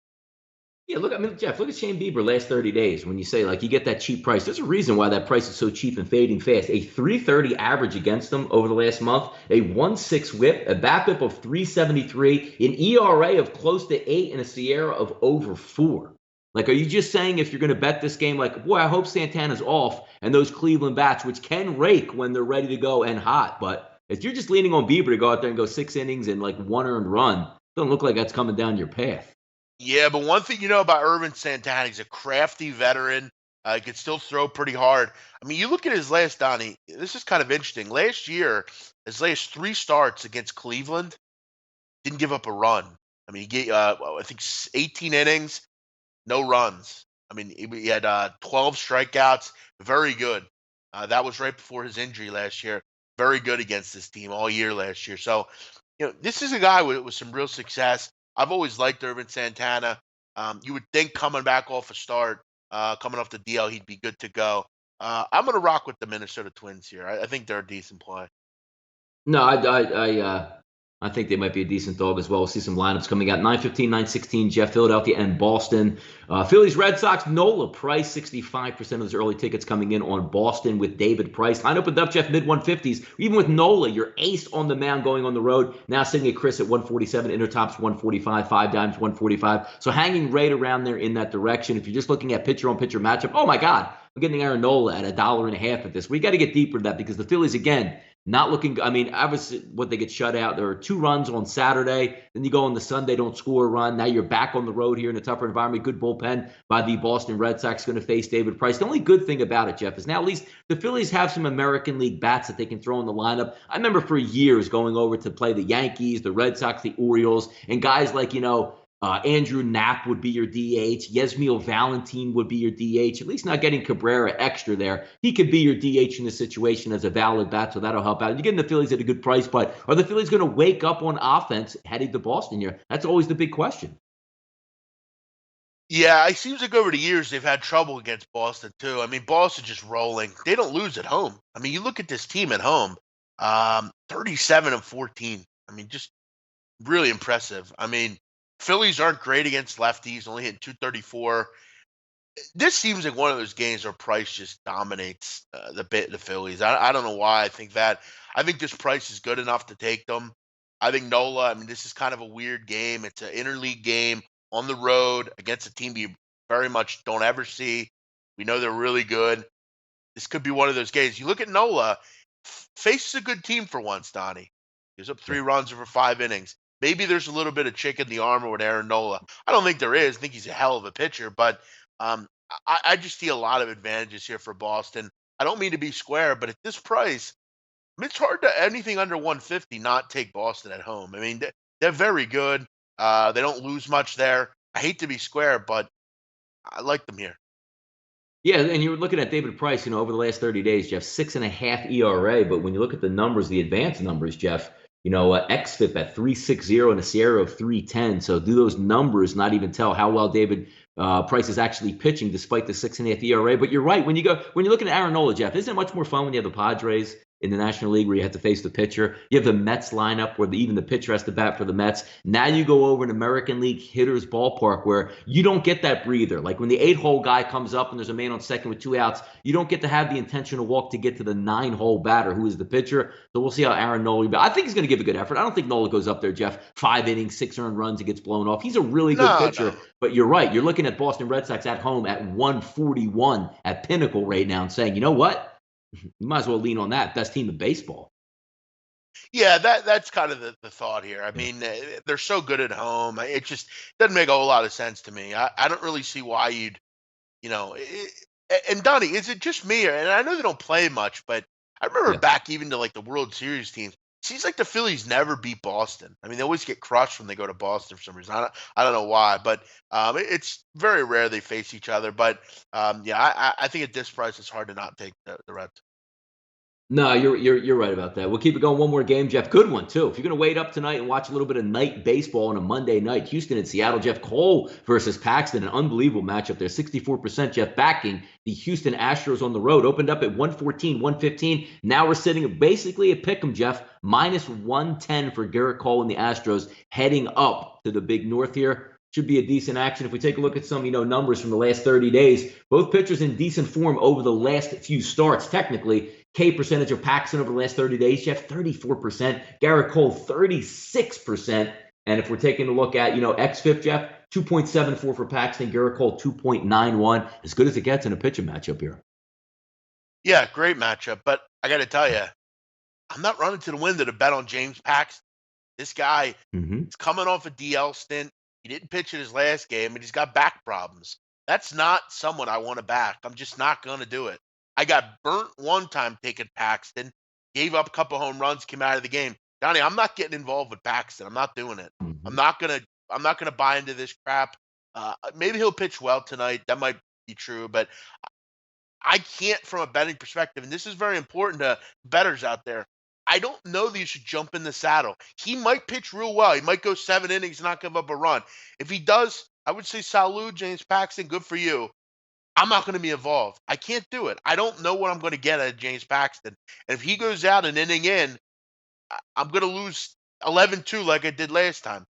Yeah, look, I mean, Jeff, look at Shane Bieber last 30 days. When you say like you get that cheap price, there's a reason why that price is so cheap and fading fast. A 330 average against them over the last month, a 1.6 whip, a BABIP of 373, an ERA of close to 8, and a Sierra of over 4. Like, are you just saying if you're going to bet this game, like, boy, I hope Santana's off and those Cleveland bats, which can rake when they're ready to go and hot, but if you're just leaning on Bieber to go out there and go 6 innings and like 1 earned run, doesn't look like that's coming down your path. Yeah, but one thing you know about Irvin Santana, he's a crafty veteran. He can still throw pretty hard. I mean, you look at his last, Donnie, this is kind of interesting. Last year, his last 3 starts against Cleveland, didn't give up a run. I mean, he gave, I think 18 innings, no runs. I mean, he had 12 strikeouts. Very good. That was right before his injury last year. Very good against this team all year last year. So, this is a guy with some real success. I've always liked Irvin Santana. You would think coming back off a start, coming off the DL, he'd be good to go. I'm going to rock with the Minnesota Twins here. I think they're a decent play. No, I think they might be a decent dog as well. We'll see some lineups coming out. 9:15, 9:16, Jeff, Philadelphia and Boston. Phillies, Red Sox, Nola Price, 65% of those early tickets coming in on Boston with David Price. Line opened up, Jeff, mid-150s. Even with Nola, your ace on the mound going on the road. Now sitting at Chris at 147, Intertops 145, 5 Dimes 145. So hanging right around there in that direction. If you're just looking at pitcher-on-pitcher matchup, oh my God, I'm getting Aaron Nola at $1.50 at this. We got to get deeper into that because the Phillies, again, not looking. I mean, obviously, what they get shut out. There are 2 runs on Saturday. Then you go on the Sunday, don't score a run. Now you're back on the road here in a tougher environment. Good bullpen by the Boston Red Sox, going to face David Price. The only good thing about it, Jeff, is now at least the Phillies have some American League bats that they can throw in the lineup. I remember for years going over to play the Yankees, the Red Sox, the Orioles, and guys like, Andrew Knapp would be your DH. Yasmiel Valentin would be your DH. At least not getting Cabrera extra there. He could be your DH in this situation as a valid bat, so that'll help out. You're getting the Phillies at a good price, but are the Phillies going to wake up on offense heading to Boston here? That's always the big question. Yeah, it seems like over the years they've had trouble against Boston too. I mean, Boston's just rolling. They don't lose at home. I mean, you look at this team at home, 37-14. I mean, just really impressive. I mean, Phillies aren't great against lefties, only hitting 234. This seems like one of those games where Price just dominates the Phillies. I don't know why I think that. I think this price is good enough to take them. I think Nola. I mean, this is kind of a weird game. It's an interleague game on the road against a team you very much don't ever see. We know they're really good. This could be one of those games. You look at Nola, faces a good team for once, Donnie. Gives up 3 runs over 5 innings. Maybe there's a little bit of chick in the armor with Aaron Nola. I don't think there is. I think he's a hell of a pitcher, but um, I just see a lot of advantages here for Boston. I don't mean to be square, but at this price, I mean, it's hard to anything under 150 not take Boston at home. I mean, they're very good. They don't lose much there. I hate to be square, but I like them here. Yeah, and you were looking at David Price, over the last 30 days, Jeff, 6.5 ERA. But when you look at the numbers, the advanced numbers, Jeff, XFIP at 360 and a Sierra of 310. So do those numbers not even tell how well David Price is actually pitching despite the 6.5 ERA? But you're right. When you're looking at Aaron Nola, Jeff, isn't it much more fun when you have the Padres in the National League where you have to face the pitcher. You have the Mets lineup where even the pitcher has to bat for the Mets. Now you go over an American League hitters ballpark where you don't get that breather. Like when the 8-hole guy comes up and there's a man on second with 2 outs, you don't get to have the intentional walk to get to the 9-hole batter who is the pitcher. So we'll see how Aaron Nola. But I think he's going to give a good effort. I don't think Nola goes up there, Jeff, 5 innings, 6 earned runs, and gets blown off. He's a really good pitcher. No. But you're right. You're looking at Boston Red Sox at home at 141 at Pinnacle right now and saying, you know what? You might as well lean on that. Best team in baseball. Yeah, that's kind of the thought here. I mean, they're so good at home. It just doesn't make a whole lot of sense to me. I don't really see why you'd, and Donnie, is it just me? And I know they don't play much, but I remember back even to like the World Series teams. Seems like the Phillies never beat Boston. I mean, they always get crushed when they go to Boston for some reason. I don't know why, but it's very rare they face each other. But I think at this price, it's hard to not take the Reds. No, you're right about that. We'll keep it going. One more game, Jeff. Good one too. If you're going to wait up tonight and watch a little bit of night baseball on a Monday night, Houston and Seattle. Jeff, Cole versus Paxton, an unbelievable matchup there. 64% Jeff backing the Houston Astros on the road. Opened up at 114, 115. Now we're sitting at basically a pick'em, Jeff. Minus 110 for Garrett Cole and the Astros heading up to the Big North here. Should be a decent action. If we take a look at some, numbers from the last 30 days, both pitchers in decent form over the last few starts. Technically, K percentage of Paxton over the last 30 days, Jeff, 34%. Garrett Cole, 36%. And if we're taking a look at, xFIP, Jeff, 2.74 for Paxton, Garrett Cole, 2.91. As good as it gets in a pitching matchup here. Yeah, great matchup. But I got to tell you, I'm not running to the window to bet on James Paxton. This guy is coming off a DL stint. He didn't pitch in his last game, and he's got back problems. That's not someone I want to back. I'm just not going to do it. I got burnt one time taking Paxton, gave up a couple home runs, came out of the game. Donnie, I'm not getting involved with Paxton. I'm not doing it. I'm not gonna buy into this crap. Maybe he'll pitch well tonight. That might be true, but I can't from a betting perspective, and this is very important to bettors out there. I don't know that you should jump in the saddle. He might pitch real well. He might go 7 innings and not give up a run. If he does, I would say salute, James Paxton. Good for you. I'm not going to be involved. I can't do it. I don't know what I'm going to get out of James Paxton. And if he goes out an inning in, I'm going to lose 11-2 like I did last time.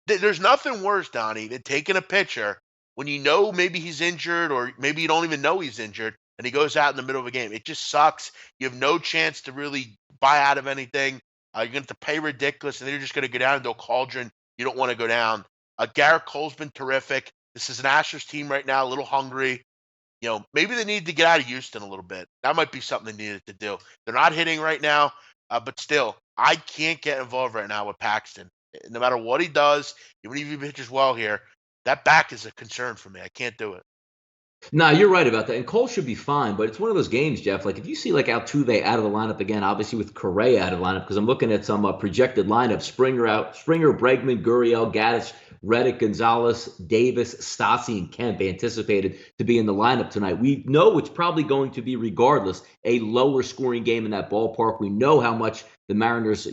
There's nothing worse, Donnie, than taking a pitcher when you know maybe he's injured or maybe you don't even know he's injured and he goes out in the middle of a game. It just sucks. You have no chance to really buy out of anything. You're going to have to pay ridiculous, and then you're just going to go down into a cauldron. You don't want to go down. Garrett Cole's been terrific. This is an Astros team right now, a little hungry. Maybe they need to get out of Houston a little bit. That might be something they needed to do. They're not hitting right now, but still, I can't get involved right now with Paxton. No matter what he does, even if he pitches well here, that back is a concern for me. I can't do it. No, you're right about that. And Cole should be fine, but it's one of those games, Jeff. Like if you see like Altuve out of the lineup again, obviously with Correa out of the lineup, because I'm looking at some projected lineup: Springer out, Bregman, Gurriel, Gaddis, Reddick, Gonzalez, Davis, Stassi, and Kemp anticipated to be in the lineup tonight. We know it's probably going to be, regardless, a lower scoring game in that ballpark. We know how much the Mariners,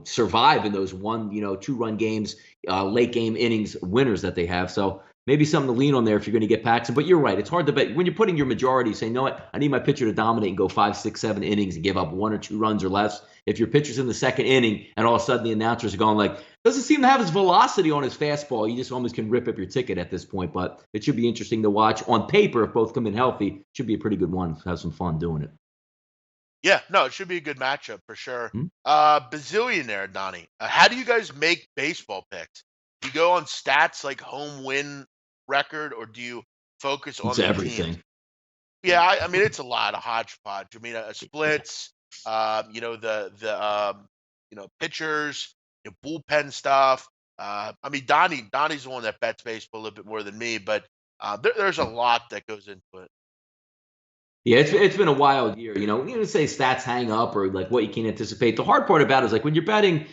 survive in those 2-run games, late game innings winners that they have. So maybe something to lean on there if you're going to get Paxton. But you're right. It's hard to bet. When you're putting your majority, say, you know what, I need my pitcher to dominate and go 5, 6, 7 innings and give up 1 or 2 runs or less. If your pitcher's in the second inning and all of a sudden the announcers are going like, doesn't seem to have his velocity on his fastball, you just almost can rip up your ticket at this point. But it should be interesting to watch. On paper, if both come in healthy, should be a pretty good one. Have some fun doing it. Yeah, no, it should be a good matchup for sure. Bazillionaire, Donnie. How do you guys make baseball picks? Do you go on stats like home win record, or do you focus on the everything? Team? Yeah, I mean it's a lot of hodgepodge. I mean, splits, pitchers, bullpen stuff. I mean, Donnie's the one that bets baseball a little bit more than me, but there's a lot that goes into it. Yeah, it's been a wild year. You say stats hang up or like what you can anticipate. The hard part about it is like when you're betting,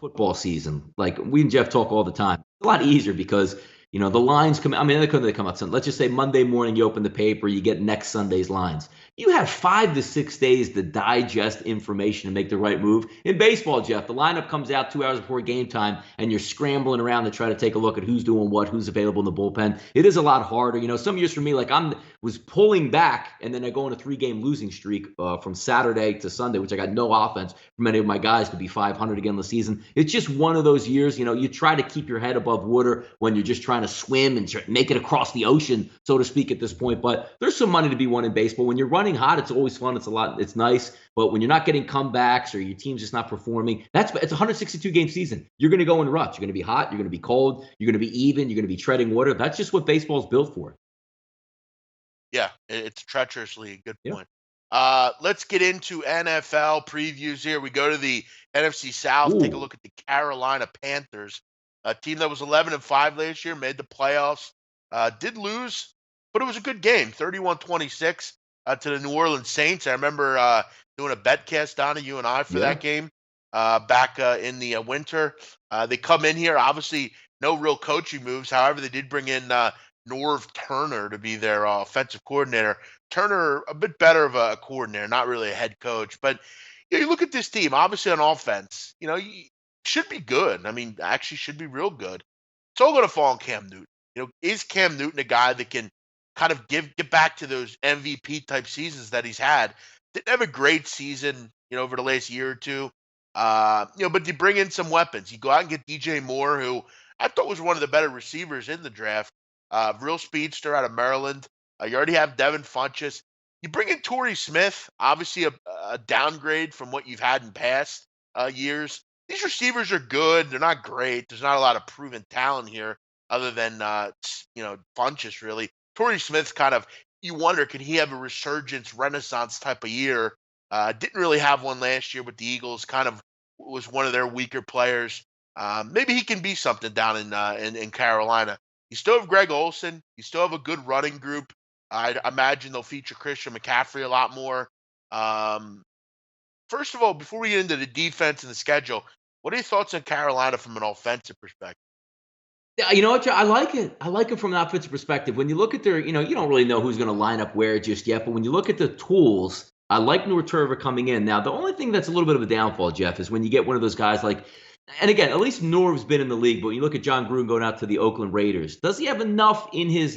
football season, like we and Jeff talk all the time. It's a lot easier because the lines come. I mean, they come out Sunday. Let's just say Monday morning you open the paper, you get next Sunday's lines. You have 5 to 6 days to digest information and make the right move. In baseball, Jeff, the lineup comes out 2 hours before game time, and you're scrambling around to try to take a look at who's doing what, who's available in the bullpen. It is a lot harder. Some years for me, like was pulling back, and then I go on a 3-game losing streak from Saturday to Sunday, which I got no offense from any of my guys to be 500 again this season. It's just one of those years. You try to keep your head above water when you're just trying to swim and make it across the ocean, so to speak, at this point. But there's some money to be won in baseball. When you're running hot, it's always fun. It's nice. But when you're not getting comebacks or your team's just not performing, it's a 162 game season. You're going to go in ruts. You're going to be hot. You're going to be cold. You're going to be even. You're going to be treading water. That's just what baseball is built for. Yeah, it's a treacherous league. Good Yeah. point. Let's get into NFL previews here. We go to the NFC South. Take a Ooh. look at the Carolina Panthers, a team that was 11-5 last year, made the playoffs. Did lose, but it was a good game, 31-26 to the New Orleans Saints. I remember doing a betcast, Donna, you and I, for Yeah. that game back in the winter. They come in here, obviously no real coaching moves. However, they did bring in Norv Turner to be their offensive coordinator. Turner, a bit better of a coordinator, not really a head coach. But you look at this team, obviously on offense, you should be good. I mean, actually should be real good. It's all going to fall on Cam Newton. Is Cam Newton a guy that can kind of get back to those MVP type seasons that he's had? Didn't have a great season, over the last year or two. But you bring in some weapons. You go out and get DJ Moore, who I thought was one of the better receivers in the draft. Real speedster out of Maryland. You already have Devin Funchess. You bring in Torrey Smith, obviously a downgrade from what you've had in past years. These receivers are good. They're not great. There's not a lot of proven talent here other than, Funchess, really. Torrey Smith's kind of, you wonder, could he have a resurgence, renaissance type of year? Didn't really have one last year with the Eagles. Kind of was one of their weaker players. Maybe he can be something down in Carolina. You still have Greg Olsen. You still have a good running group. I imagine they'll feature Christian McCaffrey a lot more. Um, First of all, before we get into the defense and the schedule, what are your thoughts on Carolina from an offensive perspective? Yeah, you know what? I like it. I like it from an offensive perspective. When you look at their, you don't really know who's going to line up where just yet, but when you look at the tools, I like Norv Turner coming in. Now, the only thing that's a little bit of a downfall, Jeff, is when you get one of those guys like, and again, at least Norv's been in the league, but when you look at John Gruden going out to the Oakland Raiders, does he have enough in his,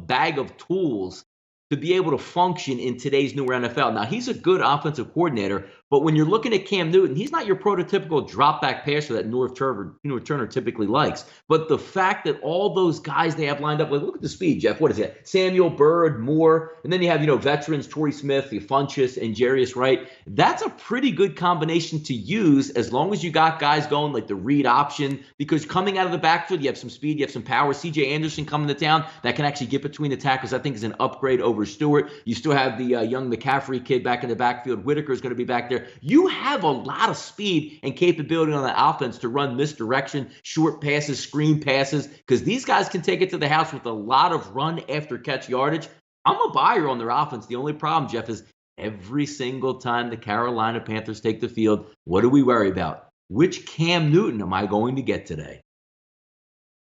bag of tools to be able to function in today's newer NFL? Now, he's a good offensive coordinator, but when you're looking at Cam Newton, he's not your prototypical drop back passer that Norv Turner typically likes. But the fact that all those guys they have lined up, like look at the speed, Jeff. What is it? Samuel Bird, Moore, and then you have veterans Torrey Smith, Funchess, and Jarius Wright. That's a pretty good combination to use as long as you got guys going like the read option. Because coming out of the backfield, you have some speed, you have some power. C.J. Anderson coming to town that can actually get between the tackles. I think is an upgrade over Stewart. You still have the young McCaffrey kid back in the backfield. Whitaker is going to be back there. You have a lot of speed and capability on the offense to run misdirection, short passes, screen passes, because these guys can take it to the house with a lot of run after catch yardage. I'm a buyer on their offense. The only problem, Jeff, is every single time the Carolina Panthers take the field, what do we worry about? Which Cam Newton am I going to get today?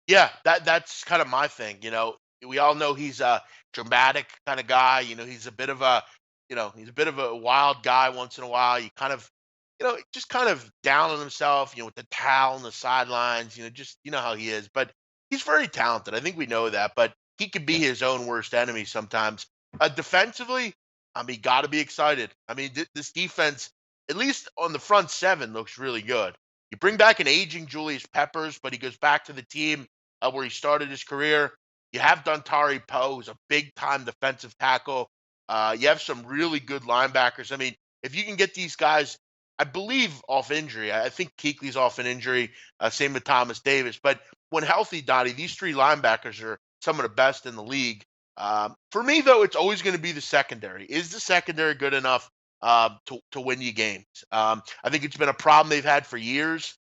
Yeah, that's kind of my thing. We all know he's a dramatic kind of guy. He's a bit of a wild guy once in a while. You kind of, just kind of down on himself. With the towel on the sidelines. Just how he is. But he's very talented. I think we know that. But he could be Yeah. his own worst enemy sometimes. Defensively, I mean, got to be excited. I mean, this defense, at least on the front seven, looks really good. You bring back an aging Julius Peppers, but he goes back to the team where he started his career. You have Dontari Poe, who's a big time defensive tackle. You have some really good linebackers. I mean, if you can get these guys, I believe, off injury, I think Kuechly's off an injury, same with Thomas Davis. But when healthy, Dottie, these three linebackers are some of the best in the league. For me, though, it's always going to be the secondary. Is the secondary good enough to win you games? I think it's been a problem they've had for years.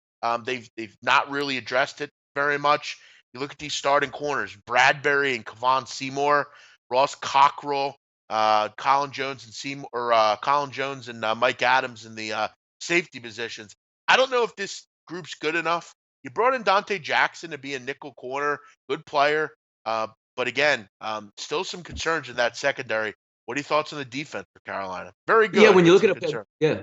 They've not really addressed it very much. You look at these starting corners: Bradbury and Kevon Seymour, Ross Cockrell, Colin Jones and Seymour, or Colin Jones and Mike Adams in the safety positions. I don't know if this group's good enough. You brought in Dante Jackson to be a nickel corner, good player, but again, still some concerns in that secondary. What are your thoughts on the defense for Carolina? Very Yeah, good, when you but look some at it, concern. yeah.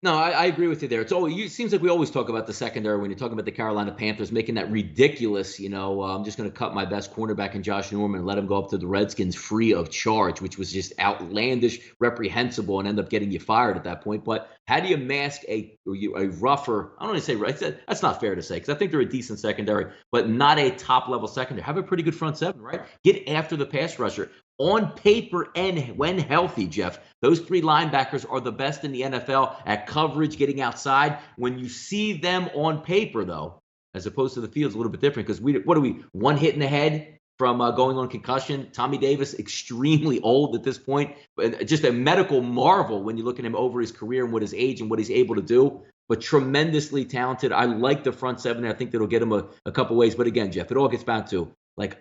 No, I agree with you there. It seems like we always talk about the secondary when you're talking about the Carolina Panthers making that ridiculous, I'm just going to cut my best cornerback in Josh Norman and let him go up to the Redskins free of charge, which was just outlandish, reprehensible, and end up getting you fired at that point. But how do you mask a rougher? I don't want to say right. That's not fair to say because I think they're a decent secondary, but not a top level secondary. Have a pretty good front seven, right? Get after the pass rusher. On paper and when healthy, Jeff, those three linebackers are the best in the NFL at coverage, getting outside. When you see them on paper, though, as opposed to the field, it's a little bit different because what are we? One hit in the head from going on concussion. Tommy Davis, extremely old at this point, but just a medical marvel when you look at him over his career and what his age and what he's able to do. But tremendously talented. I like the front seven. I think that'll get him a couple ways. But again, Jeff, it all gets back to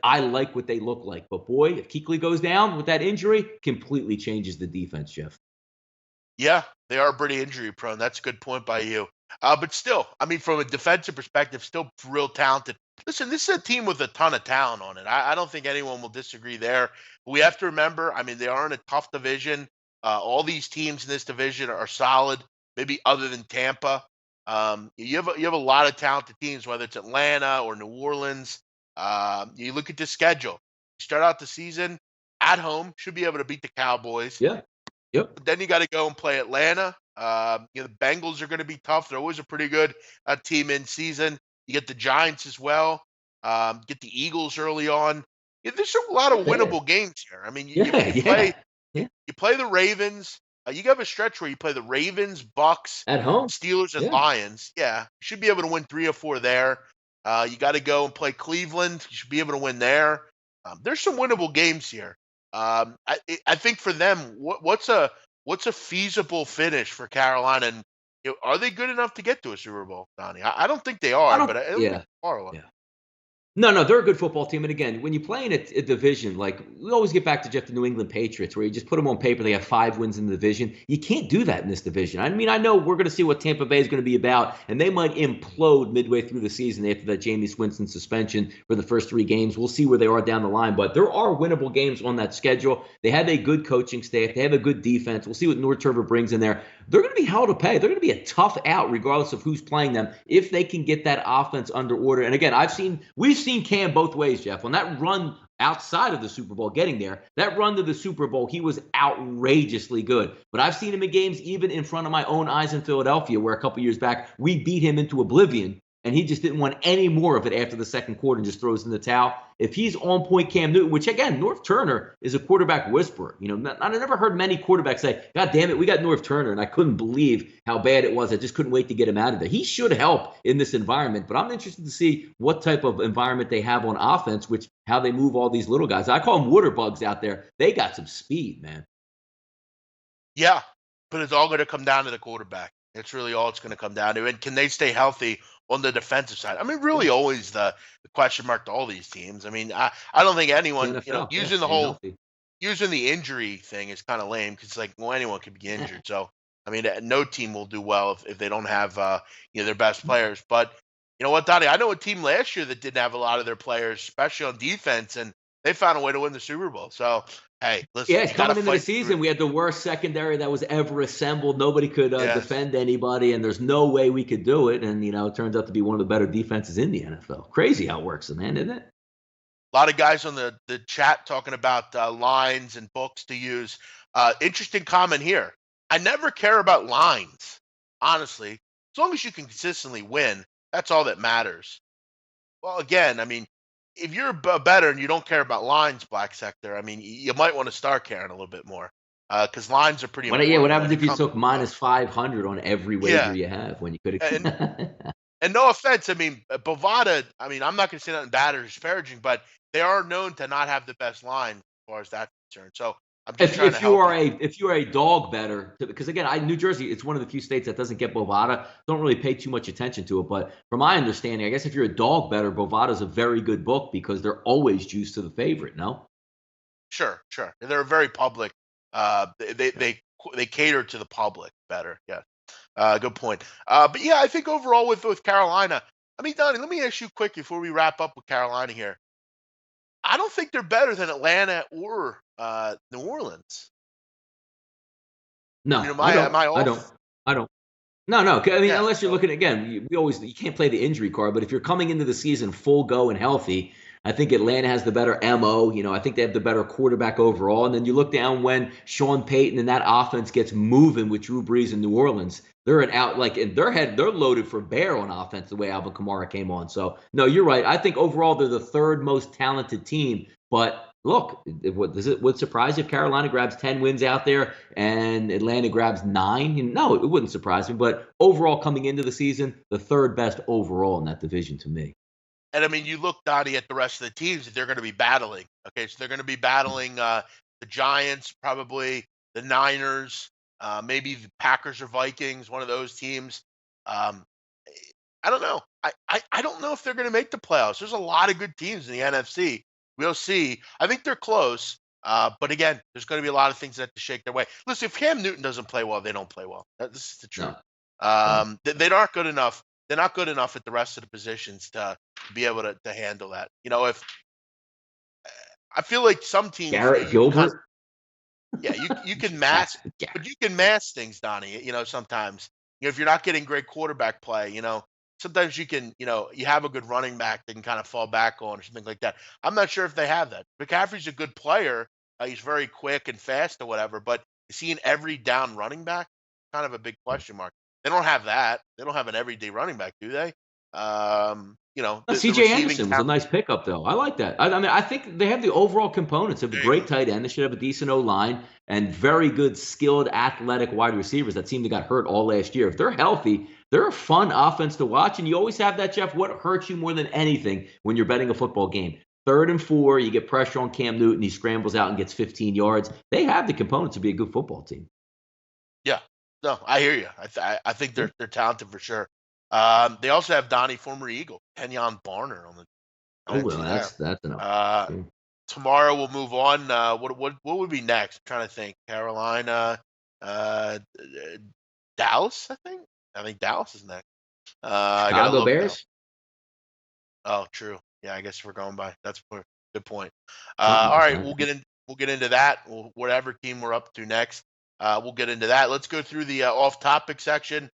I like what they look like. But boy, if Kuechly goes down with that injury, completely changes the defense, Jeff. Yeah, they are pretty injury prone. That's a good point by you. But still, I mean, from a defensive perspective, still real talented. Listen, this is a team with a ton of talent on it. I don't think anyone will disagree there. But we have to remember, I mean, they are in a tough division. All these teams in this division are solid, maybe other than Tampa. You have a lot of talented teams, whether it's Atlanta or New Orleans. You look at the schedule. You start out the season at home, should be able to beat the Cowboys. Yeah. Yep. But then you got to go and play Atlanta. The Bengals are going to be tough. They're always a pretty good team in season. You get the Giants as well. Get the Eagles early on. Yeah, there's a lot of Yeah. winnable games here. I mean, you, Yeah. you play Yeah. Yeah. you play the Ravens. You have a stretch where you play the Ravens, Bucks, At home. Steelers, and Yeah. Lions. Yeah, you should be able to win 3 or 4 there. You got to go and play Cleveland. You should be able to win there. There's some winnable games here. I think for them, what's a feasible finish for Carolina? And are they good enough to get to a Super Bowl, Donnie? I don't think they I are, don't. but I don't think Yeah. they are. Yeah. No, they're a good football team. And again, when you play in a division, like we always get back to Jeff, the New England Patriots, where you just put them on paper, they have 5 wins in the division. You can't do that in this division. I mean, I know we're going to see what Tampa Bay is going to be about, and they might implode midway through the season after that Jameis Winston suspension for the first 3 games. We'll see where they are down the line, but there are winnable games on that schedule. They have a good coaching staff. They have a good defense. We'll see what North Turner brings in there. They're going to be hell to pay. They're going to be a tough out regardless of who's playing them if they can get that offense under order. And again, we've seen Cam both ways, Jeff. On that run outside of the Super Bowl, getting there, that run to the Super Bowl, he was outrageously good. But I've seen him in games even in front of my own eyes in Philadelphia, where a couple years back we beat him into oblivion. And he just didn't want any more of it after the second quarter and just throws in the towel. If he's on point Cam Newton, which again, North Turner is a quarterback whisperer. I never heard many quarterbacks say, God damn it, we got North Turner. And I couldn't believe how bad it was. I just couldn't wait to get him out of there. He should help in this environment, but I'm interested to see what type of environment they have on offense, how they move all these little guys. I call them water bugs out there. They got some speed, man. Yeah, but it's all going to come down to the quarterback. It's really all it's going to come down to. And can they stay healthy on the defensive side? I mean, really, always the question mark to all these teams. I mean, I don't think The anyone, NFL, yeah, using the staying whole healthy. using the injury thing is kind of lame because like, well, anyone could be injured. So, I mean, no team will do well if they don't have their best players. But you know what, Donnie? I know a team last year that didn't have a lot of their players, especially on defense, and they found a way to win the Super Bowl. So, hey, listen, Yeah, you got to coming into the fight through season, it. we had the worst secondary that was ever assembled. Nobody could Yes. defend anybody, and there's no way we could do it. And it turns out to be one of the better defenses in the NFL. Crazy how it works, man, isn't it? A lot of guys on the chat talking about lines and books to use. Interesting comment here. I never care about lines, honestly. As long as you can consistently win, that's all that matters. Well, again, I mean, if you're better and you don't care about lines, Black Sector, I mean, you might want to start caring a little bit more because lines are pretty What important when happens it if you comes took to minus 500 on every wager yeah. you have when you could And have? and no offense, I mean, Bovada, I mean, I'm not going to say nothing bad or disparaging, but they are known to not have the best line as far as that's concerned. So I'm just If trying to if you help are you. a dog better, because again, New Jersey, it's one of the few states that doesn't get Bovada. Don't really pay too much attention to it, but from my understanding, I guess if you're a dog better, Bovada's a very good book because they're always juiced to the favorite. No. Sure, sure. They're very public. They they Okay. they, they cater to the public better. Yeah, good point. But yeah, I think overall with Carolina, I mean, Donnie, let me ask you quick before we wrap up with Carolina here. I don't think they're better than Atlanta or New Orleans. No, You know, I am don't. I I don't. off? I don't. No, no. I mean, Yeah. unless you're So looking again, you can't play the injury card. But if you're coming into the season full go and healthy, I think Atlanta has the better mo. I think they have the better quarterback overall. And then you look down when Sean Payton and that offense gets moving with Drew Brees in New Orleans. They're an out like in their head. They're loaded for bear on offense the way Alvin Kamara came on. So no, you're right. I think overall they're the third most talented team. But look, would surprise you if Carolina grabs 10 wins out there and Atlanta grabs 9? No, it wouldn't surprise me. But overall, coming into the season, the third best overall in that division to me. And I mean, you look, Donnie, at the rest of the teams that they're going to be battling. Okay, so they're going to be battling the Giants, probably the Niners, maybe the Packers or Vikings, one of those teams. Um, I don't know. I don't know if they're going to make the playoffs. There's a lot of good teams in the NFC. We'll see. I think they're close. But again, there's going to be a lot of things that have to shake their way. Listen, if Cam Newton doesn't play well, they don't play well. This is the truth. No, right. They aren't good enough. They're not good enough at the rest of the positions to be able to handle that. If I feel like some teams, Garrett you can kind of, Gilbert. yeah, you can mask, Jackson but Garrett. you can mask things, Donnie. Sometimes, if you're not getting great quarterback play, sometimes you can, you have a good running back they can kind of fall back on or something like that. I'm not sure if they have that. McCaffrey's a good player. He's very quick and fast or whatever, but is he an every down running back? Kind of a big question mark. They don't have that. They don't have an everyday running back, do they? The CJ receiving Anderson was a talent. nice pickup, though. I like that. I mean, I think they have the overall components of a There you great go. tight end. They should have a decent O line and very good, skilled, athletic wide receivers that seem to got hurt all last year. If they're healthy, they're a fun offense to watch. And you always have that, Jeff. What hurts you more than anything when you're betting a football game? 3rd and 4, you get pressure on Cam Newton. He scrambles out and gets 15 yards. They have the components to be a good football team. Yeah. No, I hear you. I think Yeah. they're talented for sure. They also have Donnie, former Eagle, Kenyon Barner on the. I Oh, didn't well, see that. that's enough. Uh, Yeah. Tomorrow we'll move on. What would be next? I'm trying to think. Carolina, Dallas. I think Dallas is next. I gotta Chicago look though. Bears? Oh, true. Yeah, I guess we're going by. That's a good point. Something All like right, that. we'll get into that. Whatever team we're up to next, we'll get into that. Let's go through the off-topic section.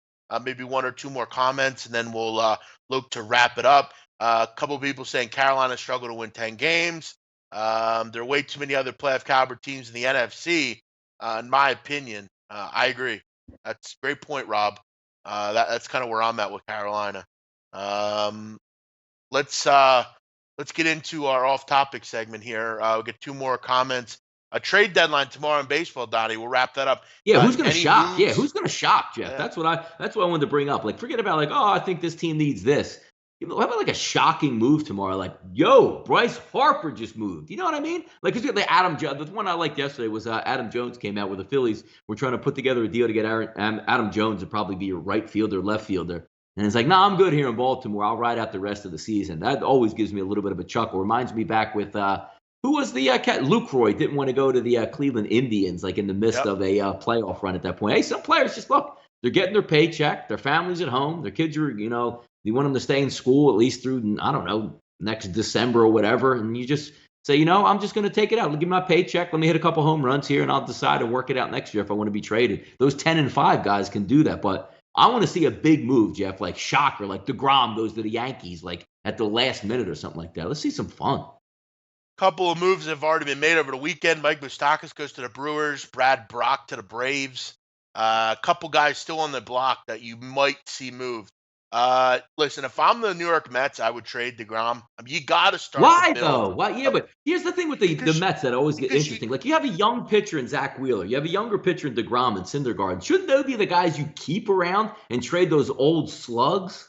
Maybe one or two more comments, and then we'll look to wrap it up. A couple of people saying Carolina struggled to win 10 games. There are way too many other playoff caliber teams in the NFC. In my opinion, I agree. That's a great point, Rob. That's kind of where I'm at with Carolina. Um, let's uh let's get into our off-topic segment here. We'll get two more comments. A trade deadline tomorrow in baseball, Donnie. We'll wrap that up. Yeah, who's going to Any shop? Yeah, moves? who's going to shop, Jeff? Yeah. That's what I wanted to bring up. Like, forget about like, oh, I think this team needs this. How about like a shocking move tomorrow? Like, yo, Bryce Harper just moved. You know what I mean? Like, because the Adam Jones. The one I liked yesterday was Adam Jones came out where the Phillies were trying to put together a deal to get Adam Jones to probably be your right fielder, left fielder. And it's like, no, I'm good here in Baltimore. I'll ride out the rest of the season. That always gives me a little bit of a chuckle. Reminds me back with who was the cat? Luke Roy didn't want to go to the Cleveland Indians, like in the midst Yep. of a playoff run at that point. Hey, some players just look, they're getting their paycheck, their families at home, their kids are, you want them to stay in school at least through, I don't know, next December or whatever. And you just say, I'm just going to take it out. Give me my paycheck. Let me hit a couple home runs here, and I'll decide to work it out next year if I want to be traded. Those 10-5 guys can do that. But I want to see a big move, Jeff, like shocker, like DeGrom goes to the Yankees, like at the last minute or something like that. Let's see some fun. Couple of moves have already been made over the weekend. Mike Moustakas goes to the Brewers. Brad Brock to the Braves. A couple guys still on the block that you might see moved. Listen, if I'm the New York Mets, I would trade DeGrom. I mean, you got to start to Why build. though? Why? Yeah, but here's the thing with the Because Mets that always get because you interesting. Like you have a young pitcher in Zach Wheeler, you have a younger pitcher in Degrom and Syndergaard. Shouldn't those be the guys you keep around and trade those old slugs?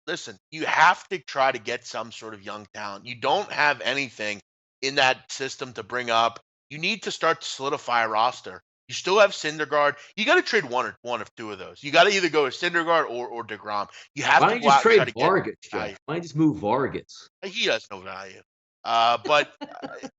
listen, you have to try to get some sort of young talent. You don't have anything in that system to bring up. You need to start to solidify a roster. You still have Syndergaard. You got to trade one of two of those. You got to either go with Syndergaard or Degrom. You have Why to don't you go just out and try trade to get Vargas, value. Jeff? Why don't you just move Vargas? He has no value. But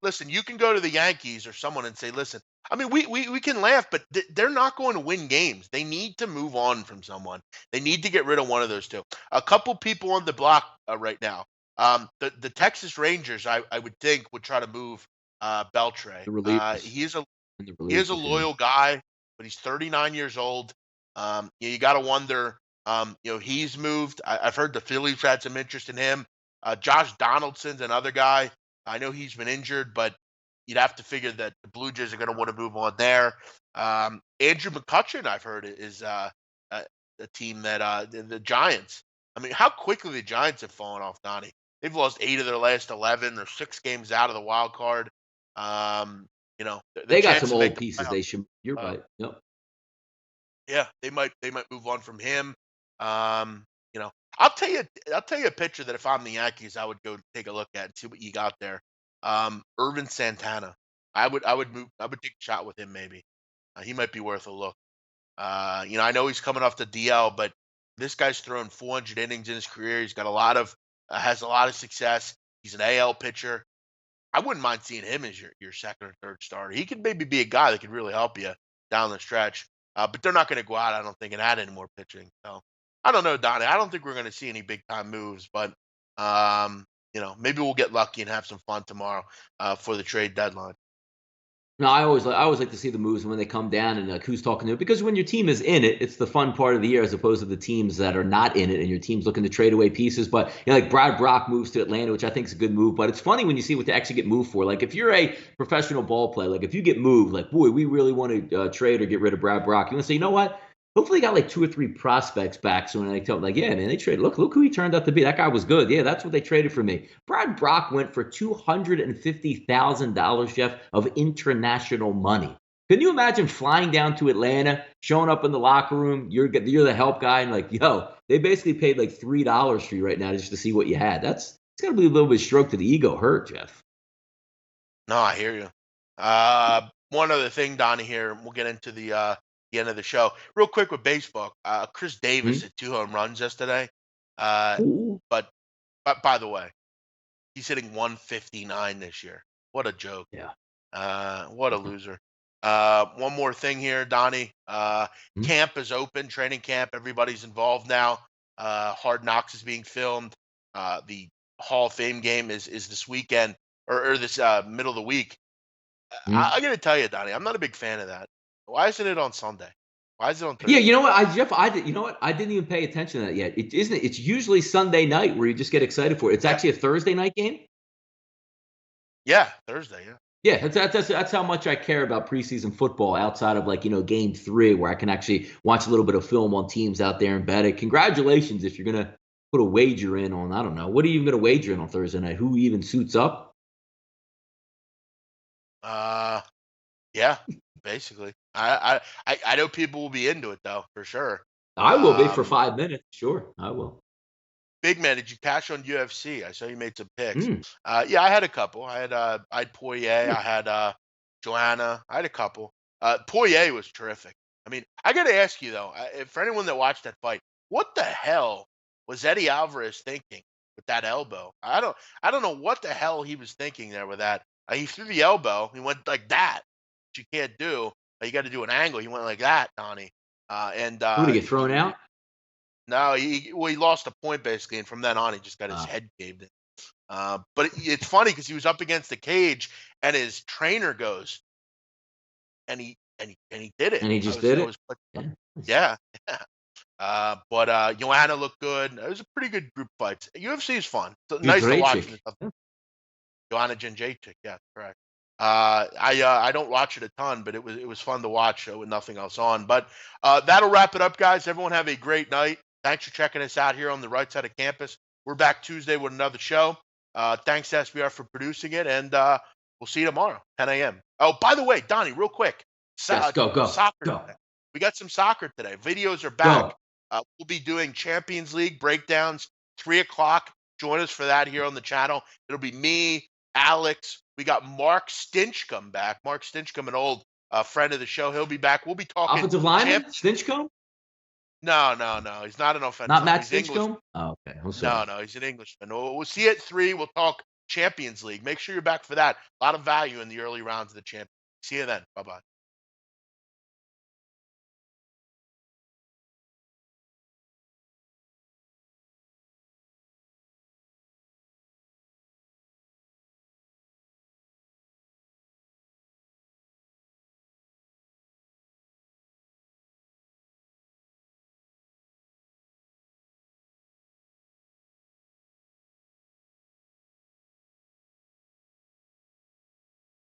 listen, you can go to the Yankees or someone and say, listen, I mean, we can laugh, but they're not going to win games. They need to move on from someone. They need to get rid of one of those two. A couple people on the block right now. The Texas Rangers, I would think, would try to move Beltre. The relievers He is a and the he is a relievers, yeah. loyal guy. but he's 39 years old. You got to wonder. He's moved. I've heard the Phillies had some interest in him. Josh Donaldson's another guy. I know he's been injured, but you'd have to figure that the Blue Jays are going to want to move on there. Andrew McCutchen, I've heard, is a team that the Giants. I mean, how quickly the Giants have fallen off, Donnie. They've lost 8 of their last 11. They're 6 games out of the wild card. The They got chance some to make old the pieces. playoffs. They should. You're Uh, right. Yep. yeah, they might move on from him. Um, you know, I'll tell you a pitcher that if I'm the Yankees, I would go take a look at and see what you got there. Irvin Santana. I would take a shot with him maybe. He might be worth a look. I know he's coming off the DL, but this guy's thrown 400 innings in his career. He's got has a lot of success. He's an AL pitcher. I wouldn't mind seeing him as your second or third starter. He could maybe be a guy that could really help you down the stretch. But they're not going to go out, I don't think, and add any more pitching. So I don't know, Donnie. I don't think we're going to see any big time moves, but maybe we'll get lucky and have some fun tomorrow for the trade deadline. No, I always like to see the moves when they come down and like who's talking to it, because when your team is in it, it's the fun part of the year as opposed to the teams that are not in it and your team's looking to trade away pieces. But like Brad Brock moves to Atlanta, which I think is a good move. But it's funny when you see what they actually get moved for. Like if you're a professional ball player, like if you get moved, like boy, we really want to trade or get rid of Brad Brock. You want to say, you know what? Hopefully, he got like 2 or 3 prospects back. So when they tell him, like, yeah, man, they traded. Look who he turned out to be. That guy was good. Yeah, that's what they traded for me. Brad Brock went for $250,000, Jeff, of international money. Can you imagine flying down to Atlanta, showing up in the locker room? You're the help guy, and like, yo, they basically paid like $3 for you right now just to see what you had. It's got to be a little bit stroke to the ego, hurt, Jeff. No, I hear you. One other thing, Donnie, here, and we'll get into the end of the show. Real quick with baseball, Chris Davis Hmm? hit 2 home runs yesterday. Uh, Ooh, but by the way, he's hitting 159 this year. What a joke. yeah. What a loser. One more thing here, Donnie. Hmm? Camp is open, training camp. Everybody's involved now. Hard Knocks is being filmed. The Hall of Fame game is this weekend or this middle of the week. Hmm? I got to tell you, Donnie, I'm not a big fan of that. Why isn't it on Sunday? Why is it on Yeah, you Thursday? know what, Jeff, you know what, I didn't even pay attention to that yet. It isn't. It's usually Sunday night where you just get excited for it. It's Yeah, actually a Thursday night game. yeah, Thursday. Yeah. Yeah, that's how much I care about preseason football outside of like game 3 where I can actually watch a little bit of film on teams out there and bet it. Congratulations if you're gonna put a wager in on, I don't know, what are you even gonna wager in on Thursday night? Who even suits up? Uh, yeah, basically. I know people will be into it though, for sure. I will be for Um, 5 minutes. Sure, I will. Big man, did you cash on UFC? I saw you made some picks. Mm, Yeah, I had a couple. I had Poirier, yeah. I had Joanna, I had a couple. Poirier was terrific. I mean, I got to ask you though, for anyone that watched that fight, what the hell was Eddie Alvarez thinking with that elbow? I don't know what the hell he was thinking there with that. He threw the elbow, he went like that, which you can't do. You got to do an angle. He went like that, Donnie. And Who to get thrown out? no, he lost a point basically, and from then on, he just got his Uh, head caved in. But it's funny because he was up against the cage, and his trainer goes, and he did it. and he just did I it. was Yeah. yeah, yeah. But Joanna looked good. It was a pretty good group fight. UFC is fun. It's nice to watch. Jędrzejczyk. Joanna Jędrzejczyk, yeah, correct. I don't watch it a ton, but it was fun to watch with nothing else on. But that'll wrap it up, guys. Everyone have a great night. Thanks for checking us out here on the right side of campus. We're back Tuesday with another show. Thanks to SBR for producing it, and we'll see you tomorrow, 10 a.m. Oh, by the way, Donnie, real quick, Yes, go, soccer go, today. We got some soccer today. Videos are go. back. We'll be doing Champions League breakdowns, 3 o'clock. Join us for that here on the channel. It'll be me, Alex. We got Mark Stinchcomb back. Mark Stinchcomb, an old friend of the show. He'll be back. We'll be talking Offensive lineman, champ. Stinchcomb? No, no, no. He's not an offensive Not lineman. Matt He's English. Stinchcomb? Oh, okay. I'm No, sorry. no. He's an Englishman. We'll see you at 3. We'll talk Champions League. Make sure you're back for that. A lot of value in the early rounds of the champ. See you then. Bye bye.